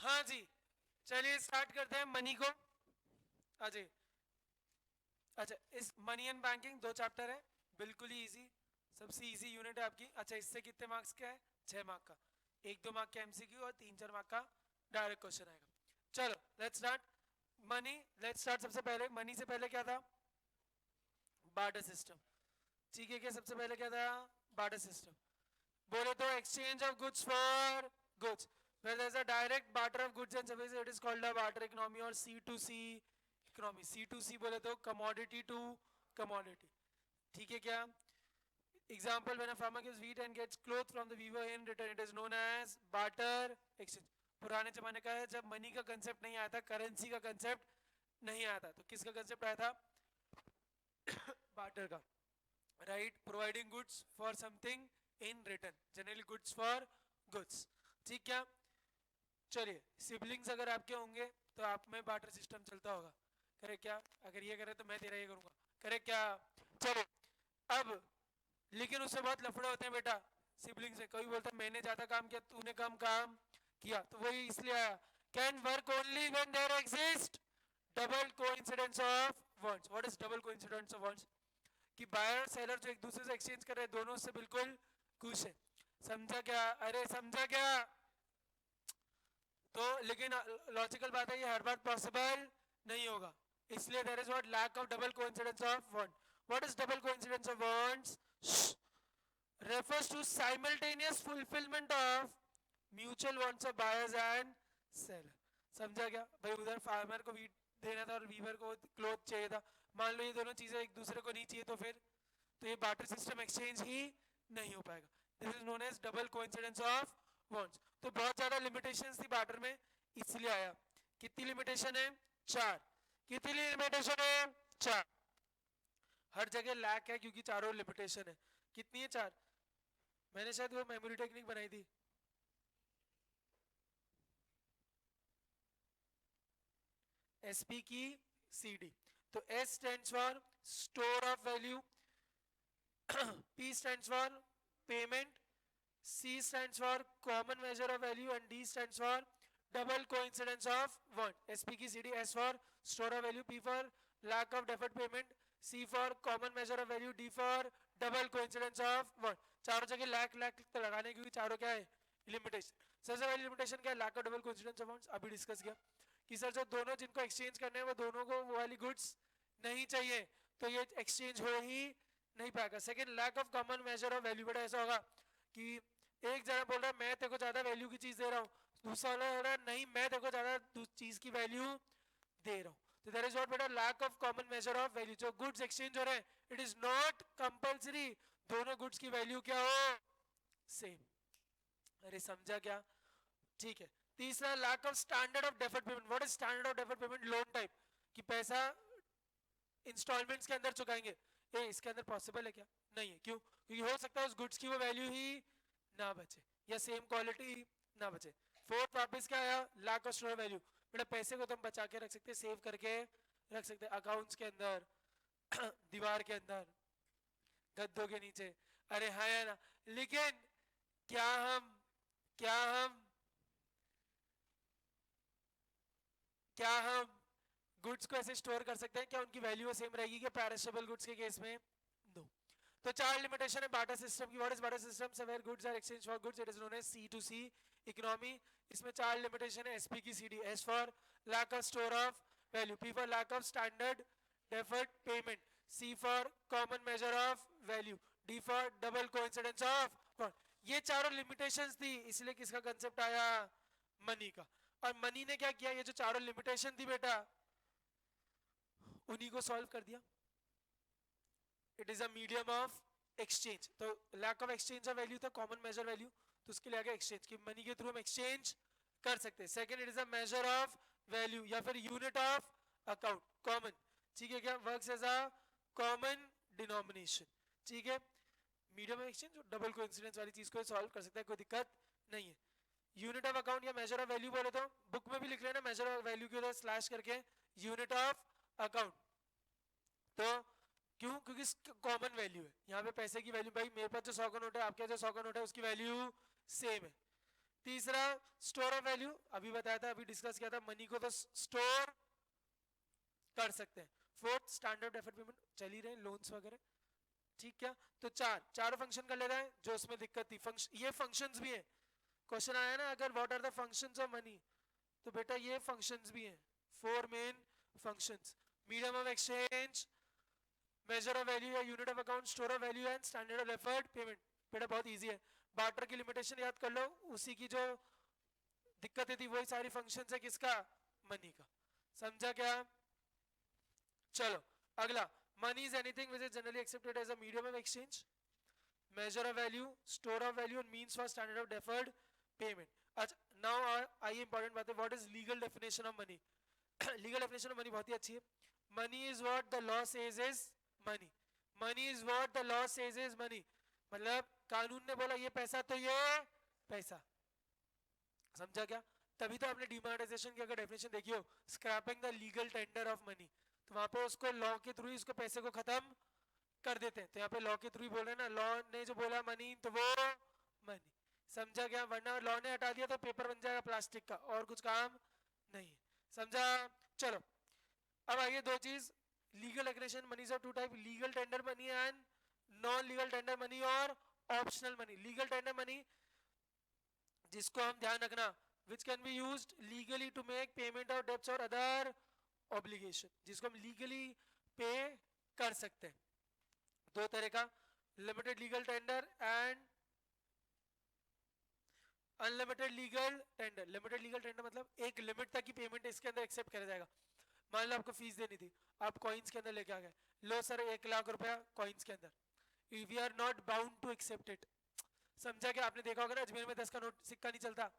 हाँ जी, चलिए स्टार्ट करते हैं मनी को। अजय, अच्छा, इस मनी एंड बैंकिंग दो चैप्टर है, बिल्कुल ही इजी, सबसे इजी यूनिट है आपकी। अच्छा, इससे कितने मार्क्स का है? 6 मार्क का। 1-2 मार्क का एमसीक्यू और 3-4 मार्क का डायरेक्ट क्वेश्चन आएगा। चलो let's start. Money, let's start. सबसे पहले मनी से पहले क्या था? Barter system. ठीक है, क्या सबसे पहले क्या था? Barter system. बोले तो exchange of goods for goods, where there is a direct barter of goods and services, it is called a barter economy or C2C economy. C2C बोले तो कमोडिटी टू कमोडिटी। ठीक है क्या? Example, when a farmer gives wheat and gets cloth from the weaver in return, it is known as barter exchange. पुराने जमाने का है, जब मनी का कंसेप्ट नहीं आया था, करेंसी का कंसेप्ट नहीं आया था, तो किसका कंसेप्ट आया था? बार्टर का। Right, providing goods for something in return, generally goods for goods. ठीक क्या? चलिए, सिबलिंग्स अगर आपके होंगे तो आप में बार्टर सिस्टम चलता होगा। करे क्या? अगर ये करे तो मैं तेरा ये करूंगा। करे क्या? चलो, अब लेकिन उससे बहुत लफड़े होते हैं बेटा सिबलिंग्स में। कोई बोलता है मैंने ज्यादा काम किया, तूने कम काम किया, तो वही इसलिए आया। Can work only when there exist double coincidence of wants. What is double coincidence of wants? कि बायर और सेलर जो एक दूसरे से एक्सचेंज कर रहे हैं, दोनों से बिल्कुल खुश है। समझा क्या? अरे समझा क्या? तो लेकिन लॉजिकल बात है, ये हर बार पॉसिबल नहीं होगा, इसलिए there is what lack of double coincidence of want. What is double coincidence of wants? refers to simultaneous fulfillment of mutual wants of buyers and seller। समझा क्या भाई? उधर फार्मर को वीट देना था और वीवर को क्लोथ चाहिए था। मान लो ये दोनों चीजें एक दूसरे को नहीं चाहिए, तो फिर तो ये बार्टर सिस्टम एक्सचेंज ही नहीं हो पाएगा। This is known as double coincidence of wants. तो बहुत ज्यादा लिमिटेशंस थी बार्टर में, इसलिए आया। कितनी लिमिटेशन है? 4। कितनी लिमिटेशन है? 4। हर जगह लैक है क्योंकि चारों लिमिटेशन है। कितनी है? 4। मैंने शायद वो मेमोरी टेक्निक बनाई थी। एसपी की सीडी। तो S stands for store of value, P stands for payment, C stands for common measure of value and D stands for double coincidence of want। SP की CD, S for store of value, P for lack of deferred payment, C for common measure of value, D for double coincidence of want। चारों जगह lack lack तो लगाने, क्योंकि चारों क्या है? Limitation. सबसे पहली लिमिटेशन क्या है? Lack of double coincidence of wants. अभी डिस्कस किया कि सर जो दोनों जिनको एक्सचेंज करने हैं वो दोनों को वो वाली गुड्स नहीं चाहिए, तो ये एक्सचेंज हो ही नहीं पाएगा। Second, lack of common measure of value. बेटा ऐसा होगा कि एक जना बोल रहा है मैं तेरे को ज्यादा वैल्यू की चीज दे रहा हूँ, दूसरा वाला बोल रहा है नहीं मैं तेरे को ज्यादा चीज की वैल्यू दे रहा हूँ। तो देयर इज व्हाट बेटा? Lack of common measure of value. जो गुड्स एक्सचेंज हो रहे हैं, इट इज नॉट कंपलसरी दोनों गुड्स की वैल्यू क्या हो? सेम। अरे समझा क्या? ठीक है। तीसरा, lack of standard of deferred payment. What is standard of deferred payment? Loan type, कि पैसा इंस्टॉलमेंट्स के अंदर चुकाएंगे। ये इसके अंदर पॉसिबल है क्या? नहीं है। क्यों? क्योंकि हो सकता है उस गुड्स की वो वैल्यू ही ना बचे या सेम क्वालिटी ना बचे। फोर्थ वापस क्या आया? Lack of store value. बेटा पैसे को तुम बचा के रख सकते, सेव करके रख सकते, अकाउंट्स के अंदर, दीवार के अंदर, गद्दों के नीचे। अरे हाँ या ना? लेकिन क्या हम क्या हम क्या हम गुड्स को ऐसे स्टोर कर सकते हैं? क्या उनकी वैल्यू सेम रहेगी क्या पैरिशेबल गुड्स के केस में? नो। तो 4 लिमिटेशन है बार्टर सिस्टम की। What is barter system? Where goods are exchange for goods, it is known as C2C economy. इसमें 4 लिमिटेशन है। एसपी की CD, S for lack of store of value, P for lack of standard deferred payment, C for common measure of value, D for double coincidence of. ये चारों limitations थी, इसलिए किसका concept आया? Money का। और मनी ने क्या किया? ये जो चारों लिमिटेशन थी बेटा, उन्हीं को सॉल्व कर दिया। It is a medium of exchange. तो lack of exchange of value था कॉमन मेजर वैल्यू, तो उसके लिए आ गया एक्सचेंज, कि मनी के थ्रू हम एक्सचेंज कर सकते हैं। Second, it is a measure of value या फिर यूनिट ऑफ अकाउंट, कॉमन। ठीक है क्या? Works as a common denomination. ठीक है। Medium of exchange double coincidence वाली चीज को सॉल्व कर सकता है, कोई दिक्कत नहीं है। यूनिट ऑफ अकाउंट या मेजर ऑफ वैल्यू बोले तो बुक में भी लिख लेना, मेजर ऑफ वैल्यू के उधर स्लैश करके यूनिट ऑफ अकाउंट। तो क्यों? क्योंकि कॉमन वैल्यू है। यहाँ पे पैसे की वैल्यू, भाई मेरे पास जो 100 का नोट है, आपके जो 100 का नोट है, उसकी वैल्यू सेम है। तीसरा स्टोर ऑफ वैल्यू, अभी बताया था, अभी डिस्कस किया था, मनी को तो स्टोर कर सकते हैं। फोर्थ स्टैंडर्ड डेफर्ड पेमेंट, चल ही रहे लोन्स वगैरह, ठीक क्या। तो चारों फंक्शन कर ले रहा है, जो उसमें दिक्कत थी ये फंक्शंस भी है। क्वेश्चन आया ना अगर what are the functions of money, तो बेटा ये फंक्शंस भी हैं, 4 main functions, medium of exchange, measure of value या unit of account, store of value and standard of deferred payment. बेटा बहुत इजी है, बार्टर की लिमिटेशन याद कर लो, उसी की जो दिक्कतें थी वही सारी फंक्शंस है किसका, मनी का, समझा क्या। चलो अगला, money is anything which is generally accepted as a medium of exchange, measure of value, store of value and means for standard of deferred payment. अच्छा now आइए इंपॉर्टेंट बात है, what is legal definition of money. Legal definition of money बहुत ही अच्छी है, money is what the law says is money, money is what the law says is money, मतलब कानून ने बोला ये पैसा तो ये पैसा, समझा क्या। तभी तो आपने डिमोनेटाइजेशन की अगर डेफिनेशन देखी हो, scrapping the legal tender of money, तो वहां पे उसको लॉ के थ्रू ही उसको पैसे को खत्म कर देते हैं। तो यहाँ पे लॉ के थ्रू ही बोल रहे हैं ना, लॉ ने जो बोला मनी तो वो मनी, समझा क्या, वरना लॉ ने हटा दिया तो पेपर बन जाएगा प्लास्टिक का, और कुछ काम नहीं है, समझा। चलो अब आइए दो चीज, legal accretion money of two type, legal tender money and non legal tender money और optional money. Legal tender money जिसको हम ध्यान रखना, which can be used legally to make payment of debts और अदर ऑब्लिगेशन, जिसको हम legally पे कर सकते हैं। दो तरह का, limited legal tender and unlimited legal tender. Limited legal tender मतलब एक लिमिट तक की पेमेंट इसके अंदर एक्सेप्ट करा जाएगा। मान लो आपको फीस देनी थी, आप कॉइन्स के अंदर लेके आ गए, लो सर 1 लाख रुपया कॉइन्स के अंदर, we are not bound to accept it, समझा क्या। आपने देखा होगा ना अजमेर में 10 का नोट सिक्का नहीं चलता,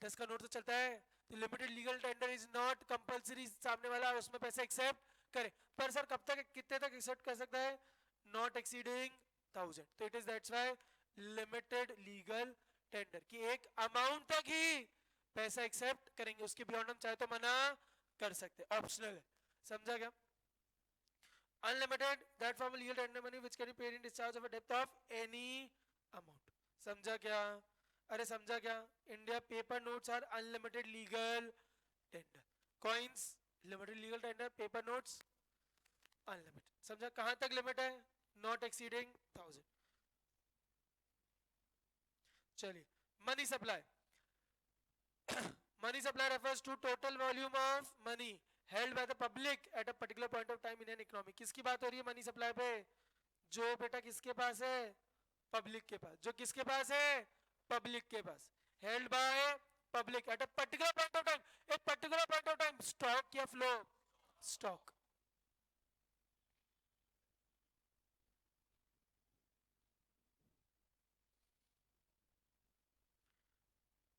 10 का नोट तो चलता है, तो limited legal tender is not compulsory सामने वाला उसमें पैसे एक्सेप्ट करे, पर सर कब तक कितने तक एक्सेप्ट कर सकता है, नॉट एक्सीडिंग 1000, तो it is that's why limited legal tender की एक अमाउंट तक ही पैसा एक्सेप्ट करेंगे, उसके बियॉन्ड हम चाहे तो मना कर सकते, ऑप्शनल है, समझा क्या। Unlimited that form legal tender money which can be paid in discharge of a डेब्ट ऑफ एनी अमाउंट, समझा क्या। अरे समझा क्या, India paper notes are unlimited legal tender, coins limited legal tender, paper notes unlimited, समझा। कहां तक limit है, नॉट एक्सीडिंग 1000। चलिए money supply, money supply refers to total volume of money held by the public at a particular point of time in an economy। किसकी बात हो रही है मनी सप्लाई पे, जो बेटा किसके पास है, पब्लिक के पास, जो किसके पास है, पब्लिक के पास, held by public at a particular point of time, एक particular point of time, stock या फ्लो, स्टॉक।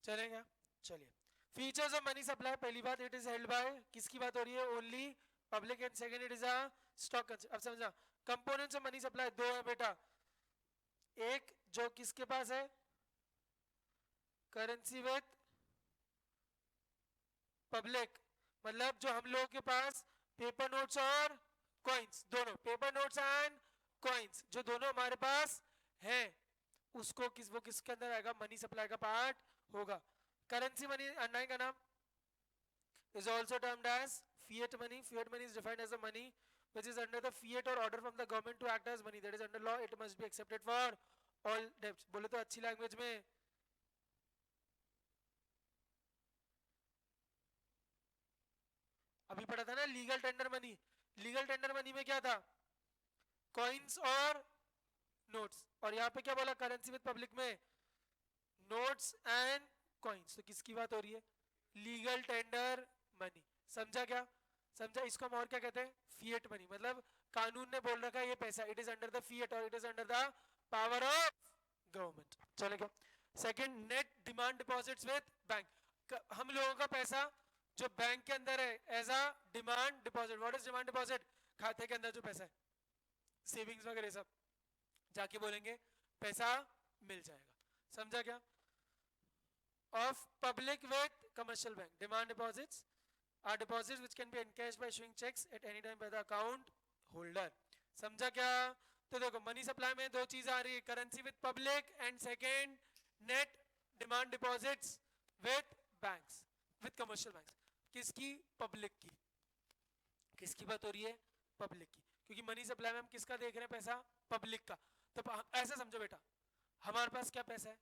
चलेगा, चलिए फीचर्स ऑफ मनी सप्लाई, पहली बात इट इज हेल्ड बाय, किसकी बात हो रही है, only public, and second it is a stock. अब समझना, कंपोनेंट्स ऑफ मनी सप्लाई दो है बेटा, एक जो किसके पास है, करेंसी विद पब्लिक, मतलब जो हम लोगों के पास पेपर नोट्स और कॉइन्स दोनों, पेपर नोट्स एंड कॉइन्स जो दोनों हमारे पास हैं, उसको वो किसके अंदर आएगा, मनी सप्लाई का पार्ट होगा। करेंसी मनी अंडरलाइन का नाम is also termed as fiat money. Fiat money is defined as the money which is under the fiat or order from the government to act as money, that is under law it must be accepted for all debts। बोले तो अच्छी language में, अभी पढ़ा था ना legal tender money, legal tender money में क्या था, कॉइन्स और नोट्स, और यहाँ पे क्या बोला, करेंसी विद पब्लिक में नोट्स एंड कॉइन्स, तो किसकी बात हो रही है, लीगल टेंडर मनी, समझा क्या, समझा। इसको हम और क्या कहते हैं, फिएट मनी, मतलब कानून ने बोल रखा है ये पैसा, it is under the fiat और it is under the power of government, चलेगा। Second, net demand deposits with bank, हम लोगों का पैसा जो बैंक के अंदर है as a demand deposit. What is demand deposit, खाते के अंदर जो पैसा है, सेविंग्स वगैरह सब, जाके बोलेंगे पैसा मिल जाएगा, समझा क्या। Of public with commercial bank, demand deposits are deposits which can be encashed by issuing checks at any time by the account holder, समझा क्या। तो देखो मनी सप्लाई में दो चीज आ रही है, currency with public and second net demand deposits with banks, with commercial banks. किसकी? पब्लिक की। किसकी बात हो रही है? पब्लिक की, क्योंकि मनी सप्लाई में हम किसका देख रहे हैं? पैसा पब्लिक का। तो ऐसा समझो बेटा, हमारे पास क्या पैसा है?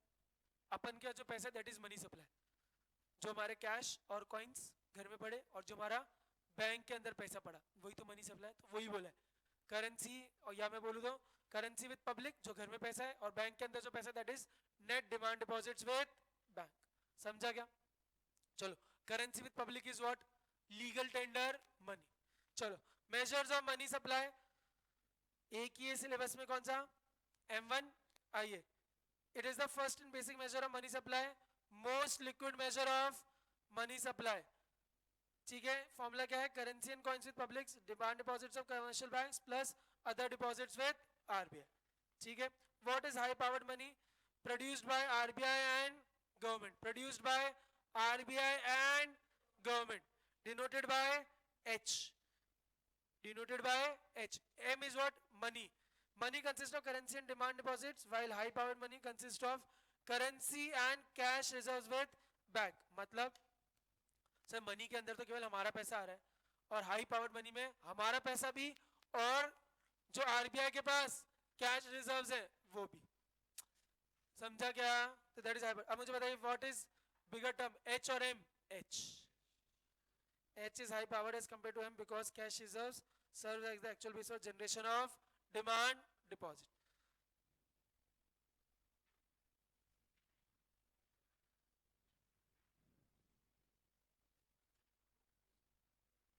अपन का जो पैसा है दैट इज मनी सप्लाई, जो हमारे कैश और कॉइन्स घर में पड़े और जो हमारा बैंक के अंदर पैसा पड़ा वही तो मनी सप्लाई। तो वही बोला है करेंसी, और या मैं बोलूँ तो करेंसी विद पब्लिक, जो घर में पैसा है, और बैंक के अंदर जो पैसा that is net demand deposits with bank. समझा क्या? चलो, currency with public is what? Legal tender money. चलो, मेजर्स ऑफ मनी सप्लाई, एक ही है सिलेबस में, कौन सा? M1। आइए, it is the first and basic measure of money supply, most liquid measure of money supply. ठीक है, फॉर्मूला क्या है? Currency and coins with publics, demand deposits of commercial banks plus other deposits with RBI. ठीक है, what is high powered money? Produced by RBI and government, produced by RBI and government, denoted by H, denoted by H. M is what? Money. Money consists of currency and demand deposits, while high powered money consists of currency and cash reserves with bank. मतलब sir money के अंदर तो केवल हमारा पैसा आ रहा है, और हाई पावर्ड मनी में हमारा पैसा भी और जो आरबीआई के पास कैश रिजर्व्स है वो भी। समझा क्या? तो दैट इज हाई। अब मुझे बताइए what is bigger term, H और M? H. H is high powered as compared to M because cash reserves serve as the actual basis of generation of demand deposit.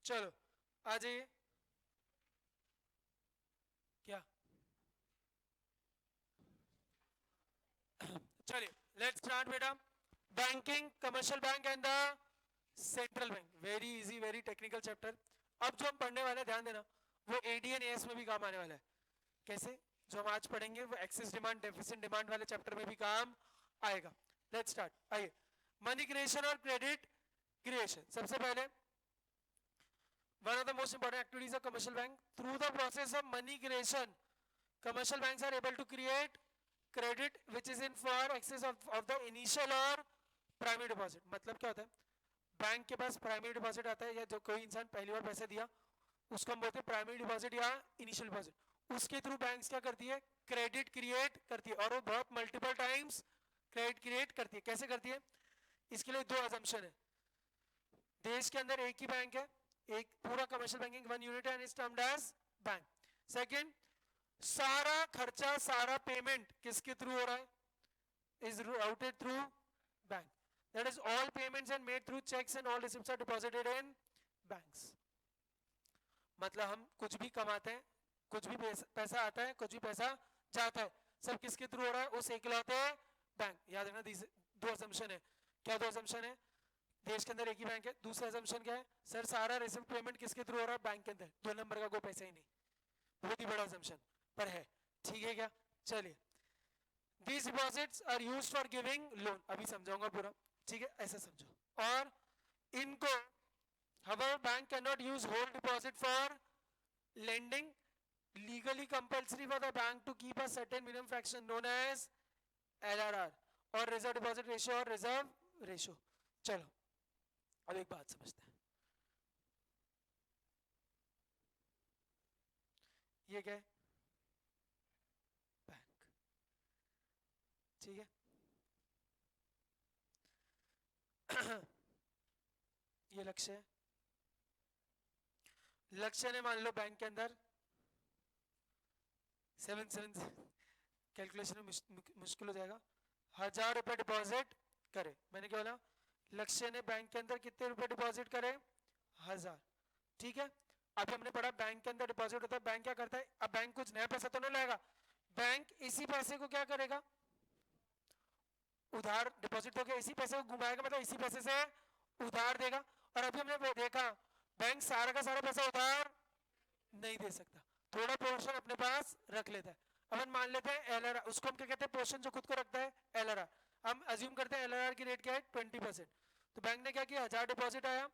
चलो आ जाइए। क्या? चलिए let's start बेटा। Banking, commercial bank and the central bank, very easy, very technical chapter. अब जो हम पढ़ने वाले हैं ध्यान देना, वो एडीएन एएस में भी काम आने वाला है। कैसे? जो हम आज पढ़ेंगे वो एक्सेस डिमांड, डेफिसिट डिमांड वाले चैप्टर में भी काम आएगा। Let's start. आइए, मनी क्रिएशन और क्रेडिट क्रिएशन। सबसे पहले, one of the most important activities of commercial bank, through the process of money creation, commercial banks are able to create credit which is in for excess of the initial or primary deposit। मतलब क्या होता है? Bank के पास primary deposit आता है, या जो कोई इंसान पहली बार पैसा दिया उसको हम बोलते हैं प्राइमरी डिपॉजिट या इनिशियल डिपॉजिट। उसके थ्रू बैंक्स क्या करती है? क्रेडिट क्रिएट करती है, और वो बहुत मल्टीपल टाइम्स क्रेडिट क्रिएट करती है। कैसे करती है? इसके लिए दो अजम्पशन है। देश के अंदर एक ही बैंक है, एक पूरा कमर्शियल बैंकिंग वन यूनिट है and is termed as bank. Second, सारा खर्चा, सारा पेमेंट किसके थ्रू हो रहा है? Is routed through bank. That is all payments and made through cheques and all receipts are deposited in banks. मतलब हम कुछ भी कमाते हैं, कुछ भी पैसा आता है, कुछ भी पैसा जाता है, सब किसके थ्रू हो रहा है? उस एकलौते बैंक। याद रखना दो असम्पशन है। क्या दो असम्पशन है? देश के अंदर एक ही बैंक है। दूसरा असम्पशन क्या है? सर सारा रिसिप्ट पेमेंट किसके थ्रू हो रहा है? बैंक के अंदर, दो नंबर का कोई पैसा ही नहीं। बहुत ही बड़ा असम्पशन पर है। ठीक है क्या? चलिए, these deposits are used for giving loan, अभी समझाऊंगा पूरा। ठीक है, ऐसा समझो। और इनको however bank cannot use whole deposit for lending, legally compulsory for the bank to keep a certain minimum fraction known as LRR और reserve deposit ratio और reserve ratio। चलो अब एक बात समझते हैं, ये क्या है? बैंक। ठीक है ये लक्ष्य है। लक्ष्य ने मान लो बैंक के अंदर 7 कैलकुलेशन में मुश्किल हो जाएगा, 1000 रुपए डिपॉजिट करे। मैंने क्या बोला? लक्ष्य ने बैंक के अंदर कितने रुपए डिपॉजिट करे? 1000। ठीक है, अभी हमने पढ़ा बैंक के अंदर डिपॉजिट होता है। बैंक क्या करता है? अब बैंक कुछ नया पैसा तो नहीं लाएगा, बैंक इसी पैसे को क्या करेगा? उधार डिपॉजिट तो क्या इसी पैसे को घुमाएगा, मतलब इसी पैसे से उधार देगा। और अभी हमने देखा बैंक सारा का सारा पैसा उधार नहीं दे सकता, थोड़ा पोर्शन अपने पास रख लेता है। अपन मान लेते हैं एलआरआर, उसको हम क्या कहते हैं? पोर्शन जो खुद को रखता है एलआरआर। हम अज्यूम करते हैं एलआरआर की रेट क्या है? 20%। तो बैंक ने क्या किया? 1000 डिपॉजिट आया,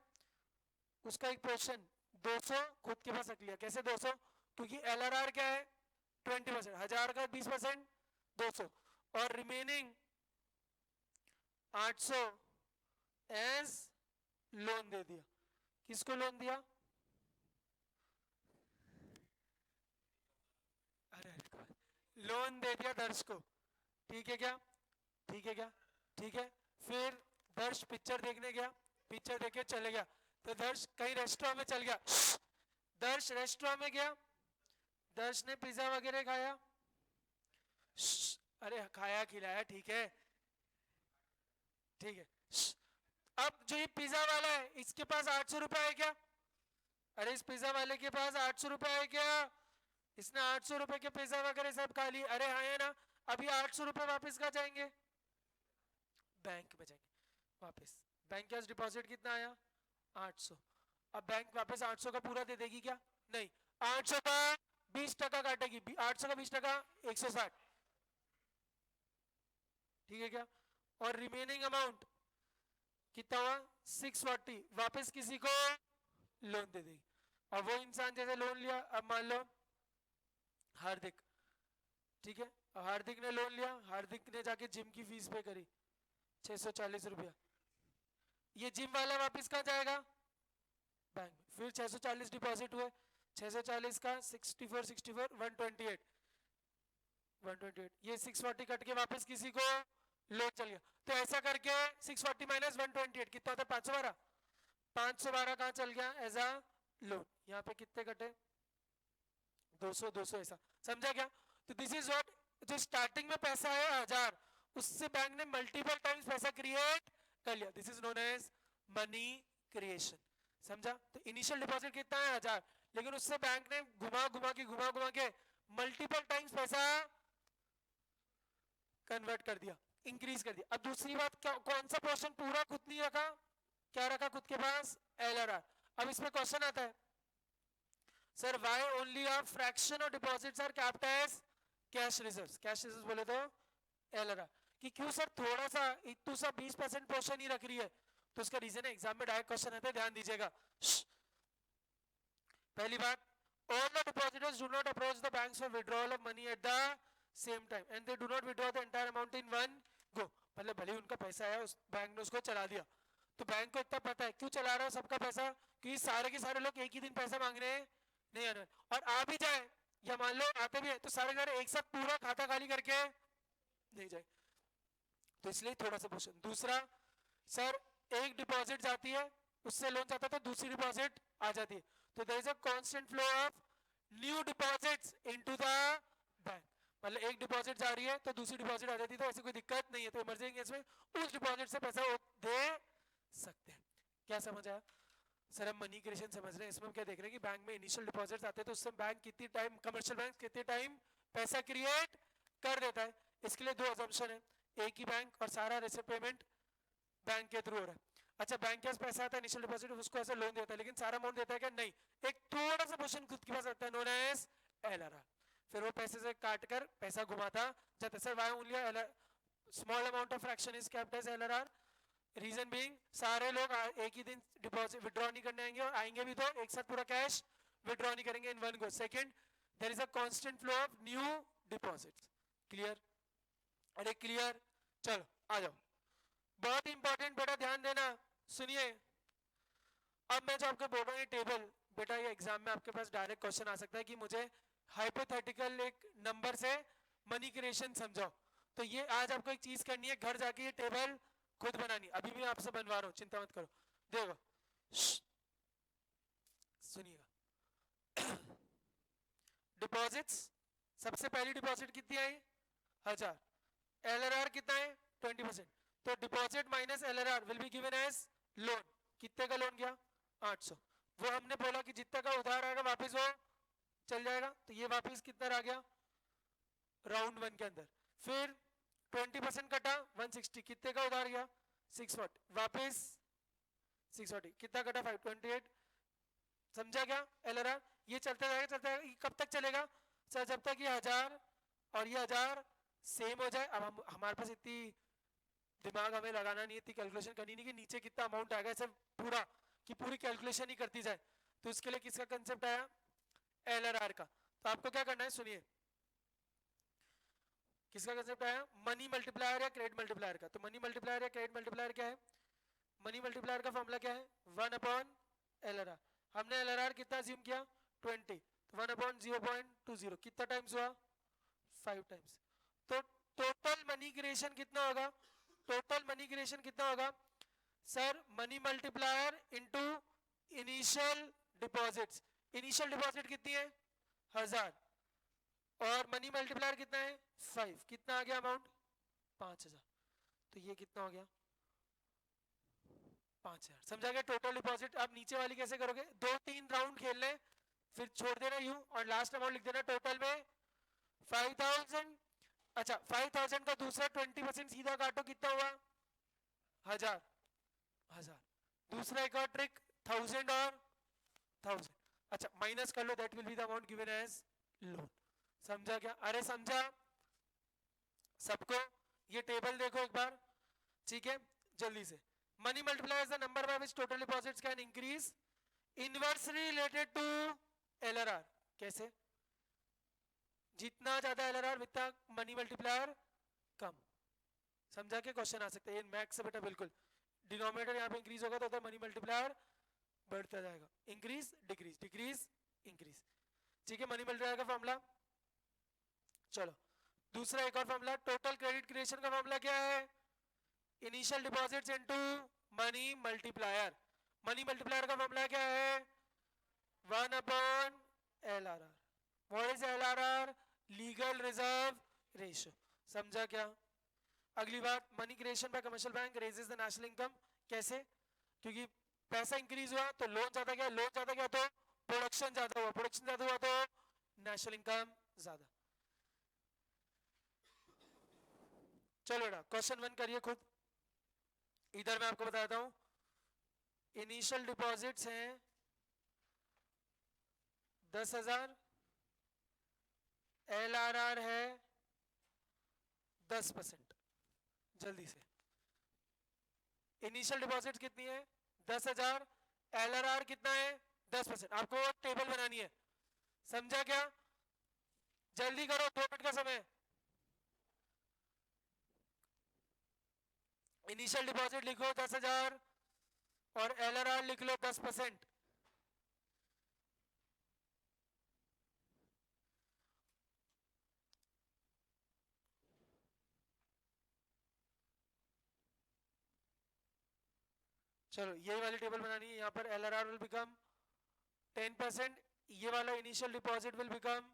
उसका एक पोर्शन 200 खुद के पास रख लिया। कैसे 200? क्योंकि एलआरआर क्या है? 20%, 1000 का 20% 200, और रिमेनिंग 800 एज लोन दे दिया। किसको लोन दिया? अरे लोन दे दिया दर्श को। ठीक है क्या? ठीक है क्या? ठीक है। फिर दर्श पिक्चर देखने गया, पिक्चर देख के चले गया, तो दर्श कहीं रेस्टोरेंट में चल गया। दर्श रेस्टोरेंट में गया, दर्श ने पिज्जा वगैरह खाया। अरे खाया खिलाया ठीक है, ठीक है। अब जो ये पिज्जा वाला है इसके पास 800 रुपए है क्या? अरे इस पिज्जा वाले के पास 800 रुपए है क्या? इसने 800 रुपए के पिज्जा वगैरह सब खा ली। अरे हाँ है ना। अभी 800 रुपए वापस कहाँ जाएंगे? बैंक में जाएंगे वापस। बैंक के पास डिपॉजिट कितना आया? 800। अब बैंक वापस 800 का पूरा दे देगी क्या? नहीं, 800 का 20% काटेगी। 800 का 20% 160। ठीक है क्या? और रिमेनिंग अमाउंट कितना हुआ? 640 वापस किसी को लोन दे देगी। अब वो इंसान जैसे लोन लिया, अब मान लो हार्दिक, ठीक है, हार्दिक ने लोन लिया, हार्दिक ने जाके जिम की फीस पे करी 640 रुपया। ये जिम वाला वापस कहाँ जाएगा? बैंक में। फिर 640 डिपॉजिट हुए, 640 का 64 64 128 128, ये 640 कट के वापस किसी को लोन चल गया। तो ऐसा करके 640 माइनस 128 कितना होता है? 512। 512 कहाँ चल गया? As a loan. यहाँ पे कितने कटे? 200 200 ऐसा। समझा क्या? तो दिस इज व्हाट, जो स्टार्टिंग में पैसा है 1000, उससे बैंक ने मल्टीपल टाइम्स पैसा क्रिएट कर लिया। This is known as money creation. समझा? तो इनिशियल डिपॉजिट कितना है? 1000, लेकिन उससे बैंक ने घुमा घुमा के मल्टीपल टाइम्स पैसा कन्वर्ट कर दिया, इंक्रीज कर दिया। अब दूसरी बात क्या, कौन सा पोर्शन पूरा खुद नहीं रखा? क्या रखा खुद के पास? एलआरआर। अब इसमें क्वेश्चन आता है, sir why only a fraction of deposits are kept as cash reserves? Cash reserves बोले तो एलआरआर। कि क्यों सर थोड़ा सा इतू सा 20% पोर्शन ही रख रही है? तो उसका रीजन है, एग्जाम में डायरेक्ट क्वेश्चन आता है, ध्यान दीजिएगा। पहली बात, all the depositors do not approach the banks for withdrawal of money at the same time and they do not withdraw the entire amount in one go। मतलब भले उनका पैसा है, उस बैंक ने उसको चला दिया, तो बैंक को इतना पता है क्यों चला रहा है सबका पैसा, कि सारे के सारे लोग एक ही दिन पैसा मांग रहे हैं, नहीं आ रहा। और आ भी जाए या मान लो आते भी है तो सारे सारे एक साथ पूरा खाता खाली करके नहीं जाए, तो इसलिए थोड़ा सा क्वेश्चन। दूसरा, सर एक डिपॉजिट जाती है, उससे लोन चाहता तो दूसरी डिपॉजिट आ जाती है, तो there is a constant flow of new deposits into the bank. मतलब एक डिपॉजिट जा रही है तो दूसरी डिपॉजिट आ जाती है, तो ऐसी कोई दिक्कत नहीं है, तो इमरजेंसी केस में उस डिपॉजिट से पैसा दे सकते हैं। क्या समझ आया? सर हम मनी क्रिएशन समझ रहे हैं, इसमें हम क्या देख रहे हैं कि बैंक में इनिशियल डिपॉजिट्स आते हैं, तो उससे बैंक कितनी टाइम, कमर्शियल बैंक कितने टाइम पैसा क्रिएट कर देता है। इसके लिए दो अजम्पशन है, एक ही बैंक और सारा रिसिप्ट पेमेंट बैंक के थ्रू हो रहा है। अच्छा, बैंक के पास पैसा आता है इनिशियल डिपॉजिट, उसको ऐसे लोन देता है, लेकिन सारा अमाउंट देता है क्या? नहीं, एक थोड़ा सा पोर्शन खुद के पास आता है, नोन एज एलआरआर। फिर वो पैसे से काट कर पैसा घुमाता जाता है। Sir why only small amount of fraction is kept as LRR? Reason being सारे लोग एक ही दिन डिपॉजिट विड्रॉ नहीं करने आएंगे, और आएंगे भी तो एक साथ पूरा कैश विड्रॉ नहीं करेंगे in one go. Second, there is a constant flow of new deposits. Clear? अरे क्लियर? चलो आ जाओ, बहुत इंपॉर्टेंट बेटा, ध्यान देना, सुनिए। अब मैं जो आपको बोल रहा हूँ ये टेबल, बेटा ये एग्जाम में आपके पास डायरेक्ट क्वेश्चन आ सकता है कि मुझे हाइपोथेटिकल एक नंबर से मनी क्रिएशन समझाओ। तो ये आज आपको एक चीज करनी है, घर जाके ये टेबल खुद बनानी। अभी भी आपसे बनवा रहा हूँ, चिंता मत करो। देखो सुनिएगा। डिपॉजिट्स, सबसे पहली डिपॉजिट कितनी आई? 1000। एलआरआर कितना है? 20%। तो deposit minus LRR will be given as loan. कितने का लोन गया? 800। वो हमने बोला कि जितने का उधार आएगा वापस वो चल जाएगा, तो ये वापस कितना रह गया? राउंड वन के अंदर। फिर 20% कटा 160, कितने का उधार गया? 640, वापस 640, कितना कटा? 528। समझा क्या? एलआरआर ये चलता रहेगा, चलता रहेगा, ये कब तक चलेगा सर? जब तक ये 1000 और ये 1000 सेम हो जाए। अब हम हमारे पास इतनी दिमाग हमें लगाना नहीं है, इतनी कैलकुलेशन करनी नहीं कि नीचे कितना अमाउंट आएगा, ऐसे पूरा कि पूरी कैलकुलेशन ही करती जाए। तो इसके लिए किसका कंसेप्ट आया? एलआरआर का। तो आपको क्या करना है, सुनिए, किसका कंसेप्ट आया? मनी मल्टीप्लायर या क्रेडिट मल्टीप्लायर का। तो मनी मल्टीप्लायर या क्रेडिट मल्टीप्लायर क्या है? मनी मल्टीप्लायर का फॉर्मूला क्या है? 1/LRR। हमने LRR कितना अज्यूम किया? 20। 1/0.20 कितना टाइम्स हुआ? 5 टाइम्स। तो टोटल मनी क्रिएशन कितना होगा? टोटल मनी क्रिएशन कितना होगा sir? Money multiplier into initial deposits. Initial deposit कितनी है? 1000 और मनी मल्टीप्लायर कितना है? 5। कितना आ गया अमाउंट? 5000। तो ये कितना हो गया? 5000। समझा गया? Total deposit. अब नीचे वाली कैसे करोगे? 2-3 राउंड खेल ले, फिर छोड़ देना यूं और लास्ट अमाउंट लिख देना टोटल में 5000। अच्छा 5000 का दूसरा 20% सीधा काटो, कितना हुआ? 1000। 1000। दूसरा एक और ट्रिक, 1000 और 1000। अच्छा माइनस कर लो, that will be the amount given as loan. समझा क्या? अरे समझा सबको? ये टेबल देखो एक बार, ठीक है जल्दी से। Money multiplier is the number by which total deposits can increase inversely related to LRR. कैसे? जितना ज्यादा एलआरआर उतना मनी मल्टीप्लायर कम। समझा के क्वेश्चन आ सकते हैं। ये मैक्स से बेटा बिल्कुल डिनोमिनेटर यहाँ पे इंक्रीज होगा तो उधर मनी मल्टीप्लायर बढ़ता जाएगा। Increase decrease decrease increase. ठीक है मनी मल्टीप्लायर का फॉर्मूला। चलो दूसरा एक और फॉर्मूला, टोटल क्रेडिट क्रिएशन का फॉर्मूला क्या है? Initial deposits into money multiplier. Money multiplier का फॉर्मूला क्या है? 1/LRR। What is LRR? Legal reserve ratio. समझा क्या? अगली बात, money creation bye commercial bank raises the national income. कैसे? क्योंकि पैसा इंक्रीज हुआ तो लोन ज्यादा गया, लोन ज्यादा गया तो प्रोडक्शन ज्यादा हुआ, प्रोडक्शन ज्यादा हुआ तो नेशनल इनकम ज्यादा। चलो बेटा क्वेश्चन 1 करिए खुद। इधर मैं आपको बताता हूं, इनिशियल डिपॉजिट्स हैं 10,000, LRR है 10%। जल्दी से, इनिशियल डिपॉजिट कितनी है? 10,000। LRR कितना है? 10%। आपको टेबल बनानी है। समझा क्या? जल्दी करो, 2 मिनट का समय। इनिशियल डिपॉजिट लिखो 10,000 और LRR लिख लो 10%। चलो ये वाली टेबल बनानी है। यहाँ पर LRR विल बिकम 10%, ये वाला इनिशियल डिपॉजिट विल बिकम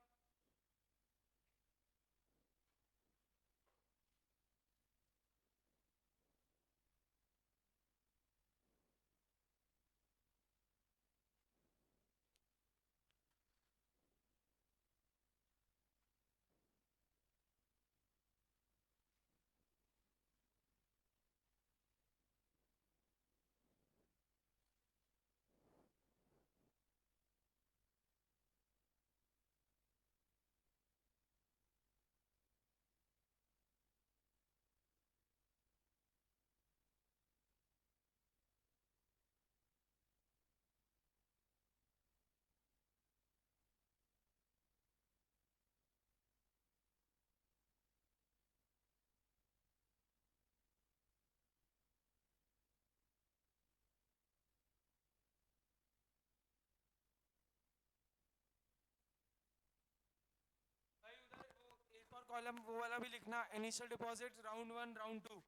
भाई उधर वो एक और कॉलम वो वाला भी लिखना, initial deposits round 1 round 2।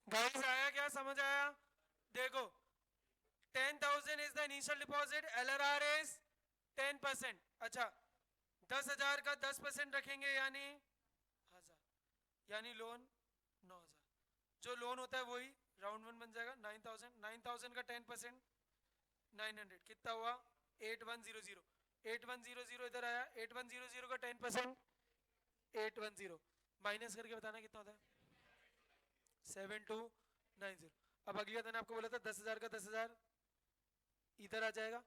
Guys आया क्या, समझ आया? देखो 10,000 is the initial deposit, LRR is 10%। अच्छा 10,000 का 10% रखेंगे यानी 1,000, यानी लोन 9,000। जो लोन होता है वही राउंड वन बन जाएगा 9,000। 9,000 का 10% 900 कितना हुआ 8100। 8100 इधर आया, 8100 का 10% 810 माइनस करके बताना कितना होता है 7290। अब अगली बात मैंने आपको बोला था 10,000 का 10,000 इधर आ जाएगा।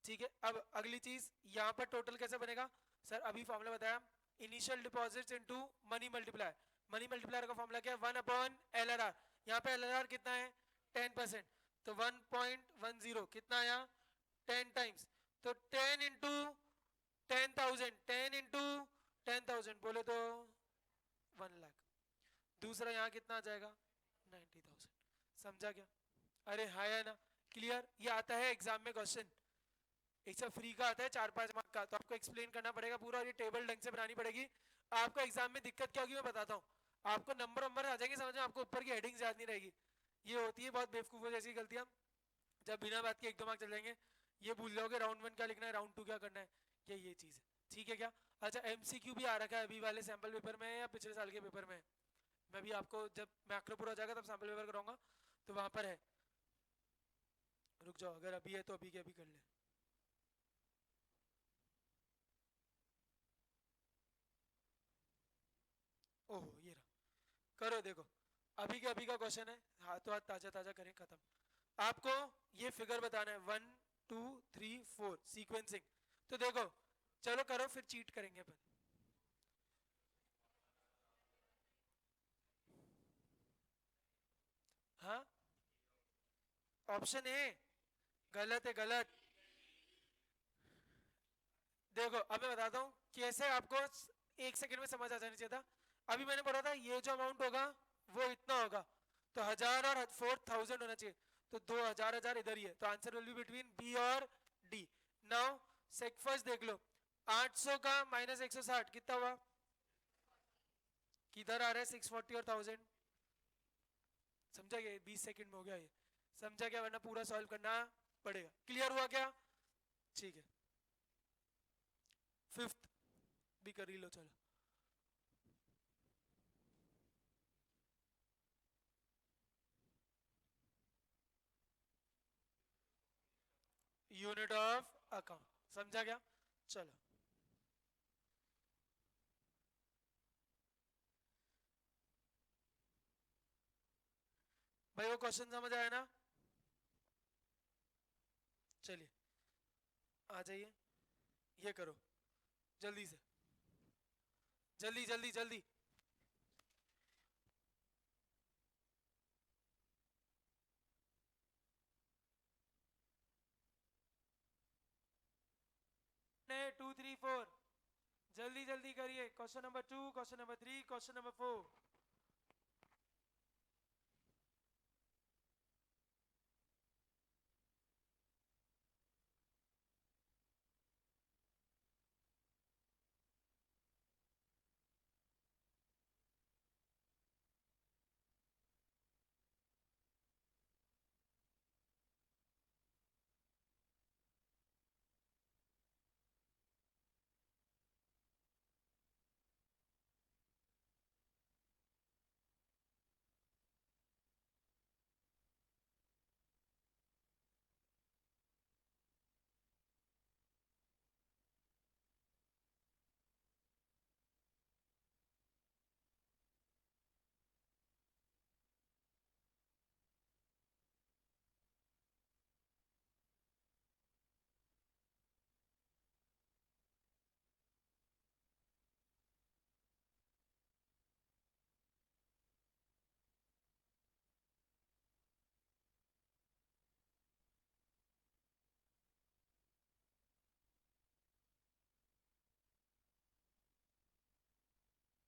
ठीक है, अब अगली चीज यहाँ पर टोटल कैसे बनेगा सर, अभी फॉर्मूला बताया initial deposits into money multiplier. Money multiplier का फॉर्मूला क्या है 1/LRR। यहाँ पे LRR कितना है 10%, तो 1.10 कितना आया 10 टाइम्स, तो 10 इंटू 10,000, 10 इंटू 10,000 बोले तो 1 लाख। दूसरा यहाँ कितना आ जाएगा 90,000। समझा क्या? अरे हाँ या ना, क्लियर? ये आता है एग्जाम में क्वेश्चन, एक सब फ्री का आता है 4-5 मार्क का, तो आपको एक्सप्लेन करना पड़ेगा पूरा, और ये टेबल ढंग से बनानी पड़ेगी। आपको एग्जाम में दिक्कत क्या होगी मैं बताता हूँ, आपको नंबर नंबर आ जाएंगे समझ में, आपको ऊपर की हेडिंग्स याद नहीं रहेगी। ये होती है बहुत बेवकूफों जैसी गलतियां, जब बिना बात के 1-2 मार्क चल जाएंगे, ये भूल जाओगे राउंड 1 क्या लिखना है, राउंड 2 क्या करना है, ये चीज है। ठीक है क्या? अच्छा MCQ भी आ रखा है अभी वाले सैंपल पेपर में या पिछले साल के पेपर में? मैं भी आपको जब मैक्रो पूरा हो जाएगा तब सैंपल पेपर कराऊंगा, तो वहां पर है। रुक जाओ, अगर अभी है तो अभी के अभी कर ले। ओहो ये रहा, करो देखो, अभी के अभी का क्वेश्चन है, हाथों हाथ ताजा ताजा करें, खत्म। आपको ये फिगर बताना है 1 2 3 4 सीक्वेंसिंग। तो देखो चलो करो, फिर चीट करेंगे अपन। हाँ ऑप्शन ए गलत है, गलत। देखो अब मैं बताता हूँ कैसे आपको 1 सेकंड में समझ आ जाना चाहिए था। अभी मैंने बोला था ये जो अमाउंट होगा वो इतना होगा, तो 1,000 और 4,000 होना चाहिए, तो 2,000 हजार इधर ही है, तो answer will be between B और डी। नाउ सेक फर्स्ट देख लो, 800 का माइनस 160 कितना हुआ, किधर आ रहा है 640 और 1000। समझा क्या? 20 सेकंड में हो गया ये, समझा क्या? वरना पूरा सॉल्व करना पड़ेगा। क्लियर हुआ क्या? ठीक है, फिफ्थ भी कर ही लो चलो। यूनिट ऑफ अकाउंट, समझा क्या? चलो भाई वो क्वेश्चन समझ आया ना? चलिए आ जाइए, ये करो जल्दी से, जल्दी जल्दी जल्दी। ने 2 3 4 जल्दी जल्दी करिए। Question number 2, question number 3, question number 4।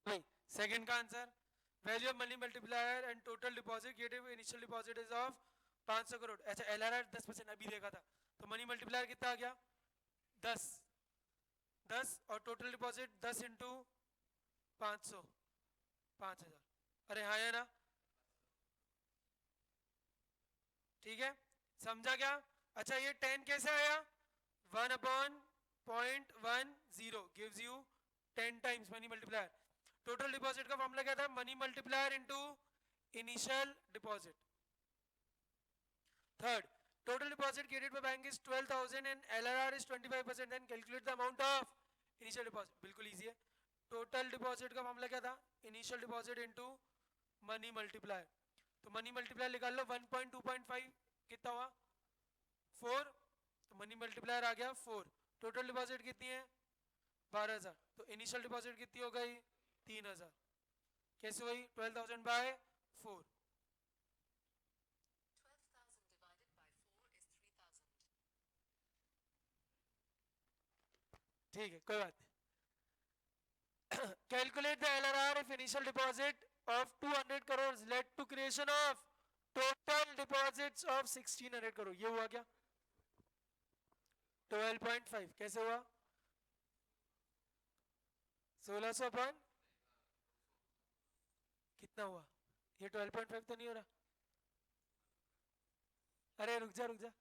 भाई सेकंड का answer, value of money multiplier and total deposit created initial deposit is of 500 crore. अच्छा LRR 10% अभी देखा था, तो मनी मल्टीप्लायर कितना आ गया 10, 10 और टोटल डिपॉजिट 10 इंटू 500 5,000। अरे हाँ या ना? ठीक है, समझा क्या? अच्छा ये 10 कैसे आया? 1/0.10 gives you 10 times money multiplier. Total deposit का फॉर्मूला क्या था? Money multiplier into initial deposit. Third, total deposit created by bank is 12,000 and LRR is 25%. Then calculate the amount of initial deposit. बिल्कुल easy है. Total deposit का मामला क्या था? Initial deposit into money multiplier. तो money multiplier निकाल लो. 1.2.5 कितना हुआ? 4. तो मनी मल्टीप्लायर आ गया 4. टोटल डिपॉजिट कितनी है? 12,000. तो इनिशियल डिपॉजिट कितनी हो गई? 3,000. कैसे हुई? 12,000 बाय 4. 12,000 divided by 4 is 3,000. ठीक है, कोई बात नहीं. Calculate the LRR if initial deposit of 200 crores led to creation of total deposits of 1600 crore. ये हुआ क्या? 12.5. कैसे हुआ? 1600 अपॉन कितना हुआ? ये 12.5 तो नहीं हो रहा. अरे रुक जा रुक जा,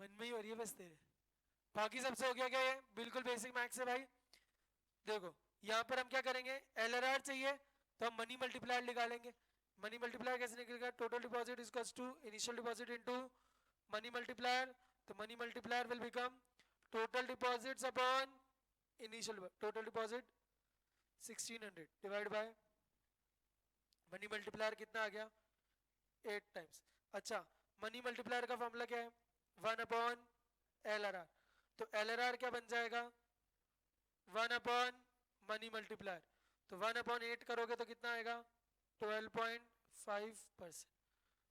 मन में ही हो रही है बस तेरे. बाकी सबसे हो गया क्या? ये बिल्कुल बेसिक मैथ्स है भाई. देखो यहाँ पर हम क्या करेंगे? एलआरआर चाहिए तो हम मनी मल्टीप्लायर निकालेंगे. मनी मल्टीप्लायर कैसे निकलेगा? Total deposit is equals to initial deposit into money multiplier. तो money multiplier will become total deposits upon initial. Total deposit 1600 divide by money multiplier कितना आ गया? 8 टाइम्स. अच्छा मनी मल्टीप्लायर का formula क्या है? 1 अपॉन एलआरआर. तो एलआरआर क्या बन जाएगा? 1 अपॉन मनी मल्टीप्लायर. तो 1 अपॉन 8 करोगे तो कितना आएगा? 12.5%.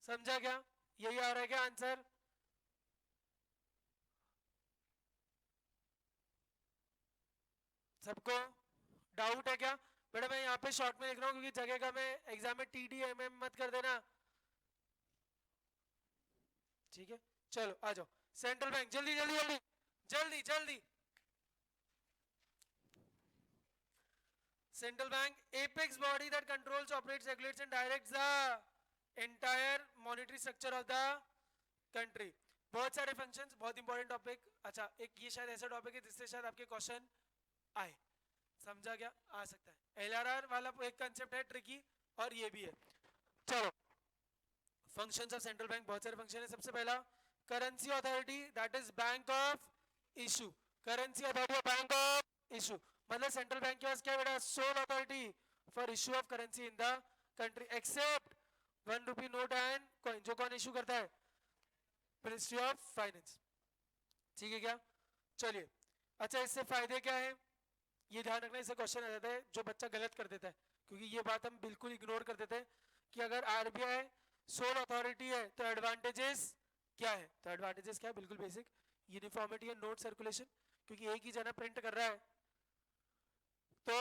समझा क्या? यही आ रहा है क्या आंसर? सबको डाउट है क्या? बेटा मैं यहाँ पे शॉर्ट में लिख रहा हूँ क्योंकि जगह का मैं एग्जाम में TDMM मत कर देना. ठीक है चलो आ जाओ. सेंट्रल बैंक जल्दी जल्दी जल्दी जल्दी जल्दी. Central bank, apex body that controls, operates, regulates and directs the entire monetary structure of the country. बहुत सारे functions, बहुत important topic. अच्छा एक ये शायद ऐसा topic है जिससे शायद आपके question आए. समझा क्या? आ सकता है. LRR वाला एक concept है tricky और ये भी है. चलो functions of central bank बहुत सारे function है. सबसे पहला currency authority, that is bank of issue. currency authority of bank of issue मतलब सेंट्रल बैंक के पास क्या बेटा? Soul authority for issue of currency in the country accept 1 rupee note and coin. जो कौन इश्यू करता है? Ministry of finance. ठीक है क्या? चलिए अच्छा इससे फायदे क्या है ये ध्यान रखना. इससे क्वेश्चन आ जाता है जो बच्चा गलत कर देता है क्योंकि ये बात हम बिल्कुल इग्नोर कर देते हैं कि अगर आरबीआई सोल अथॉरिटी है तो एडवांटेजेस क्या है? तो एडवांटेजेस क्या है? बिल्कुल basic uniformity and note circulation. क्योंकि एक ही जना प्रिंट कर रहा है तो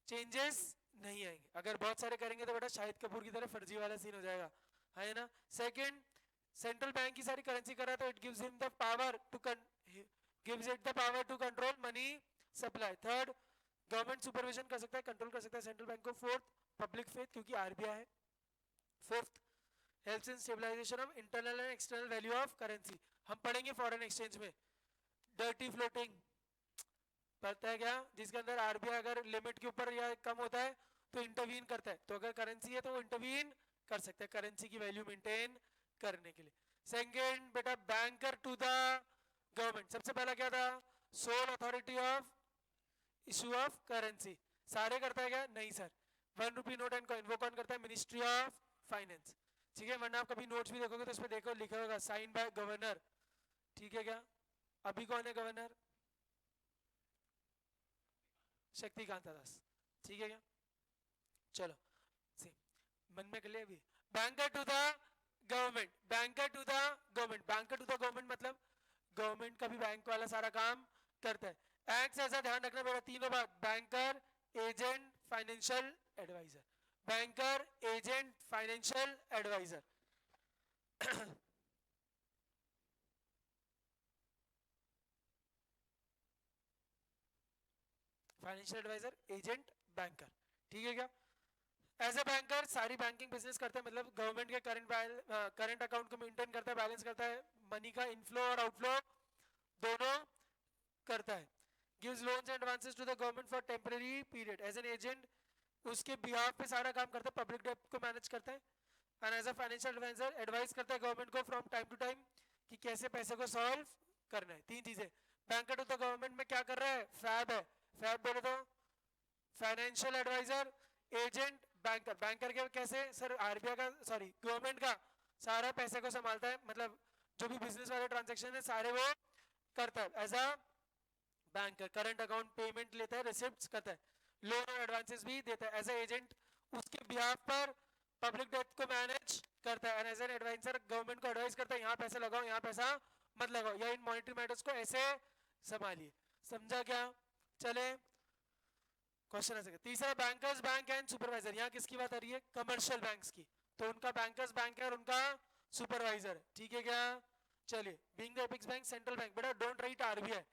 चेंजेस नहीं आएंगे. अगर बहुत सारे करेंगे तो बेटा शाहिद कपूर की तरह फर्जी वाला सीन हो जाएगा, है ना. सेकंड सेंट्रल बैंक की सारी करेंसी कर रहा है तो it gives him the power to gives it the power to control money supply. Third government supervision कर सकता है, कंट्रोल कर सकता है सेंट्रल बैंक को. फोर्थ पब्लिक फेथ क्योंकि आरबीआई है. Fifth helps in stabilisation of internal and external value of currency. हम पढ़ेंगे फॉरेन एक्सचेंज में डर्टी फ्लोटिंग पता है क्या? जिसके अंदर आरबीआई अगर लिमिट के ऊपर या कम होता है तो इंटरवीन करता है. तो अगर करेंसी है तो वो इंटरवीन कर सकता है करेंसी की वैल्यू मेंटेन करने के लिए. सेकंड बेटा बैंकर टू द गवर्नमेंट. सबसे पहला क्या था? Soul authority of issue of currency. सारे करता है क्या? नहीं sir. 1 rupee note and coin वो कौन करता है? Ministry of finance. ठीक है वरना आप कभी नोट्स भी देखोगे तो उसमें देखो लिखा होगा साइन बाय गवर्नर. ठीक है क्या? अभी कौन है गवर्नर? शक्तिकांत दास. ठीक है क्या? चलो सी मन में कर लिया अभी. Banker to the government. Banker to the government. Banker to the government मतलब गवर्नमेंट का भी बैंक वाला सारा काम करता है. एक्ट ऐसा ध्यान रखना मेरा तीनों बात. Banker agent financial advisor. Banker agent financial advisor. Financial advisor agent banker. ठीक है क्या? एज ए बैंकर सारी बैंकिंग बिजनेस करते हैं, मतलब गवर्नमेंट के करंट अकाउंट को मेंटेन करता है, बैलेंस करता है, मनी का इनफ्लो और आउटफ्लो दोनों करता है, gives loans and advances to the government for temporary period, as an agent उसके बिहाफ पे सारा काम करता है, पब्लिक डेब्ट को मैनेज करता है, and as a financial advisor advice करता है गवर्नमेंट को फ्रॉम टाइम टू टाइम कि कैसे पैसे को सॉल्व करना है। तीन चीजें, बैंकर टू द गवर्नमेंट में क्या कर रहा है, फैब है, फैब बोले तो financial advisor, agent, banker, banker के कैसे सर आरबीआई का सॉरी गवर्नमेंट का सारा पैसे को संभालता है, मतलब जो भी बिजनेस वाले ट्रांजेक्शन है सारे वो करता है as a banker, current account payment लेता है, रिसिप्ट्स करता है, लोन और एडवांसेस भी देता है, एज ए एजेंट उसके बिहाफ पर पब्लिक डेब्ट को मैनेज करता है, and as an advisor government को एडवाइस करता है यहाँ पैसा लगाओ यहाँ पैसा मत लगाओ, या इन मॉनेटरी मैटर्स को ऐसे संभालिए। समझा क्या? चले क्वेश्चन आ सके। तीसरा बैंकर्स बैंक एंड सुपरवाइजर, यहाँ किसकी बात आ रही है, कमर्शियल बैंक्स की, तो उनका बैंकर्स बैंक है और उनका सुपरवाइजर है, ठीक है क्या? चलिए, being the apex bank central bank, बेटा डोंट राइट आरबीआई,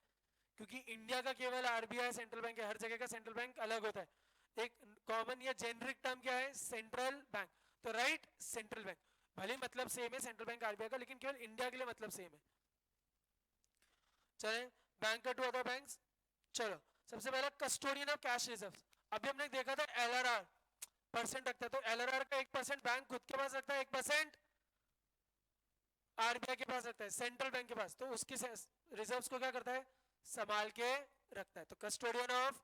क्योंकि इंडिया का केवल आरबीआई सेंट्रल बैंक है, हर जगह का सेंट्रल बैंक अलग होता है, एक कॉमन या जेनरिक टर्म क्या है, सेंट्रल बैंक, तो राइट सेंट्रल बैंक, भले मतलब सेम है सेंट्रल बैंक आरबीआई का, लेकिन केवल इंडिया के लिए मतलब सेम है। चले बैंकर टू अदर बैंक्स, चलो सबसे पहला कस्टोडियन ऑफ कैश रिजर्व्स, अभी हमने देखा था एलआरआर परसेंट रखता है, तो एलआरआर का 1% बैंक खुद के पास रखता है, 1% आरबीआई के पास रखता है, सेंट्रल बैंक के पास, तो उसके रिजर्व्स को क्या करता है, संभाल के रखता है, तो custodian of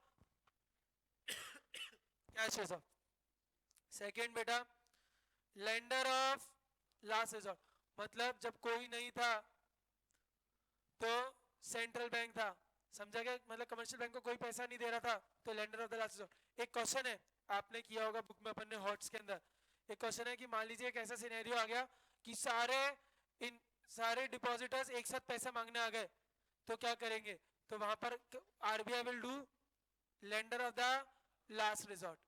cash reserve. Second बेटा लेंडर ऑफ लास्ट रिजर्व, मतलब जब कोई नहीं था तो सेंट्रल बैंक था, समझा गया, मतलब कमर्शियल बैंक को कोई पैसा नहीं दे रहा था तो lender of the last resort. एक क्वेश्चन है आपने किया होगा बुक में अपन ने हॉट्स के अंदर, एक क्वेश्चन है कि मान लीजिए एक ऐसा सिनेरियो आ गया कि सारे डिपॉजिटर्स एक साथ पैसा मांगने आ गए, तो क्या करेंगे, तो वहां पर RBI will do lender of the last resort.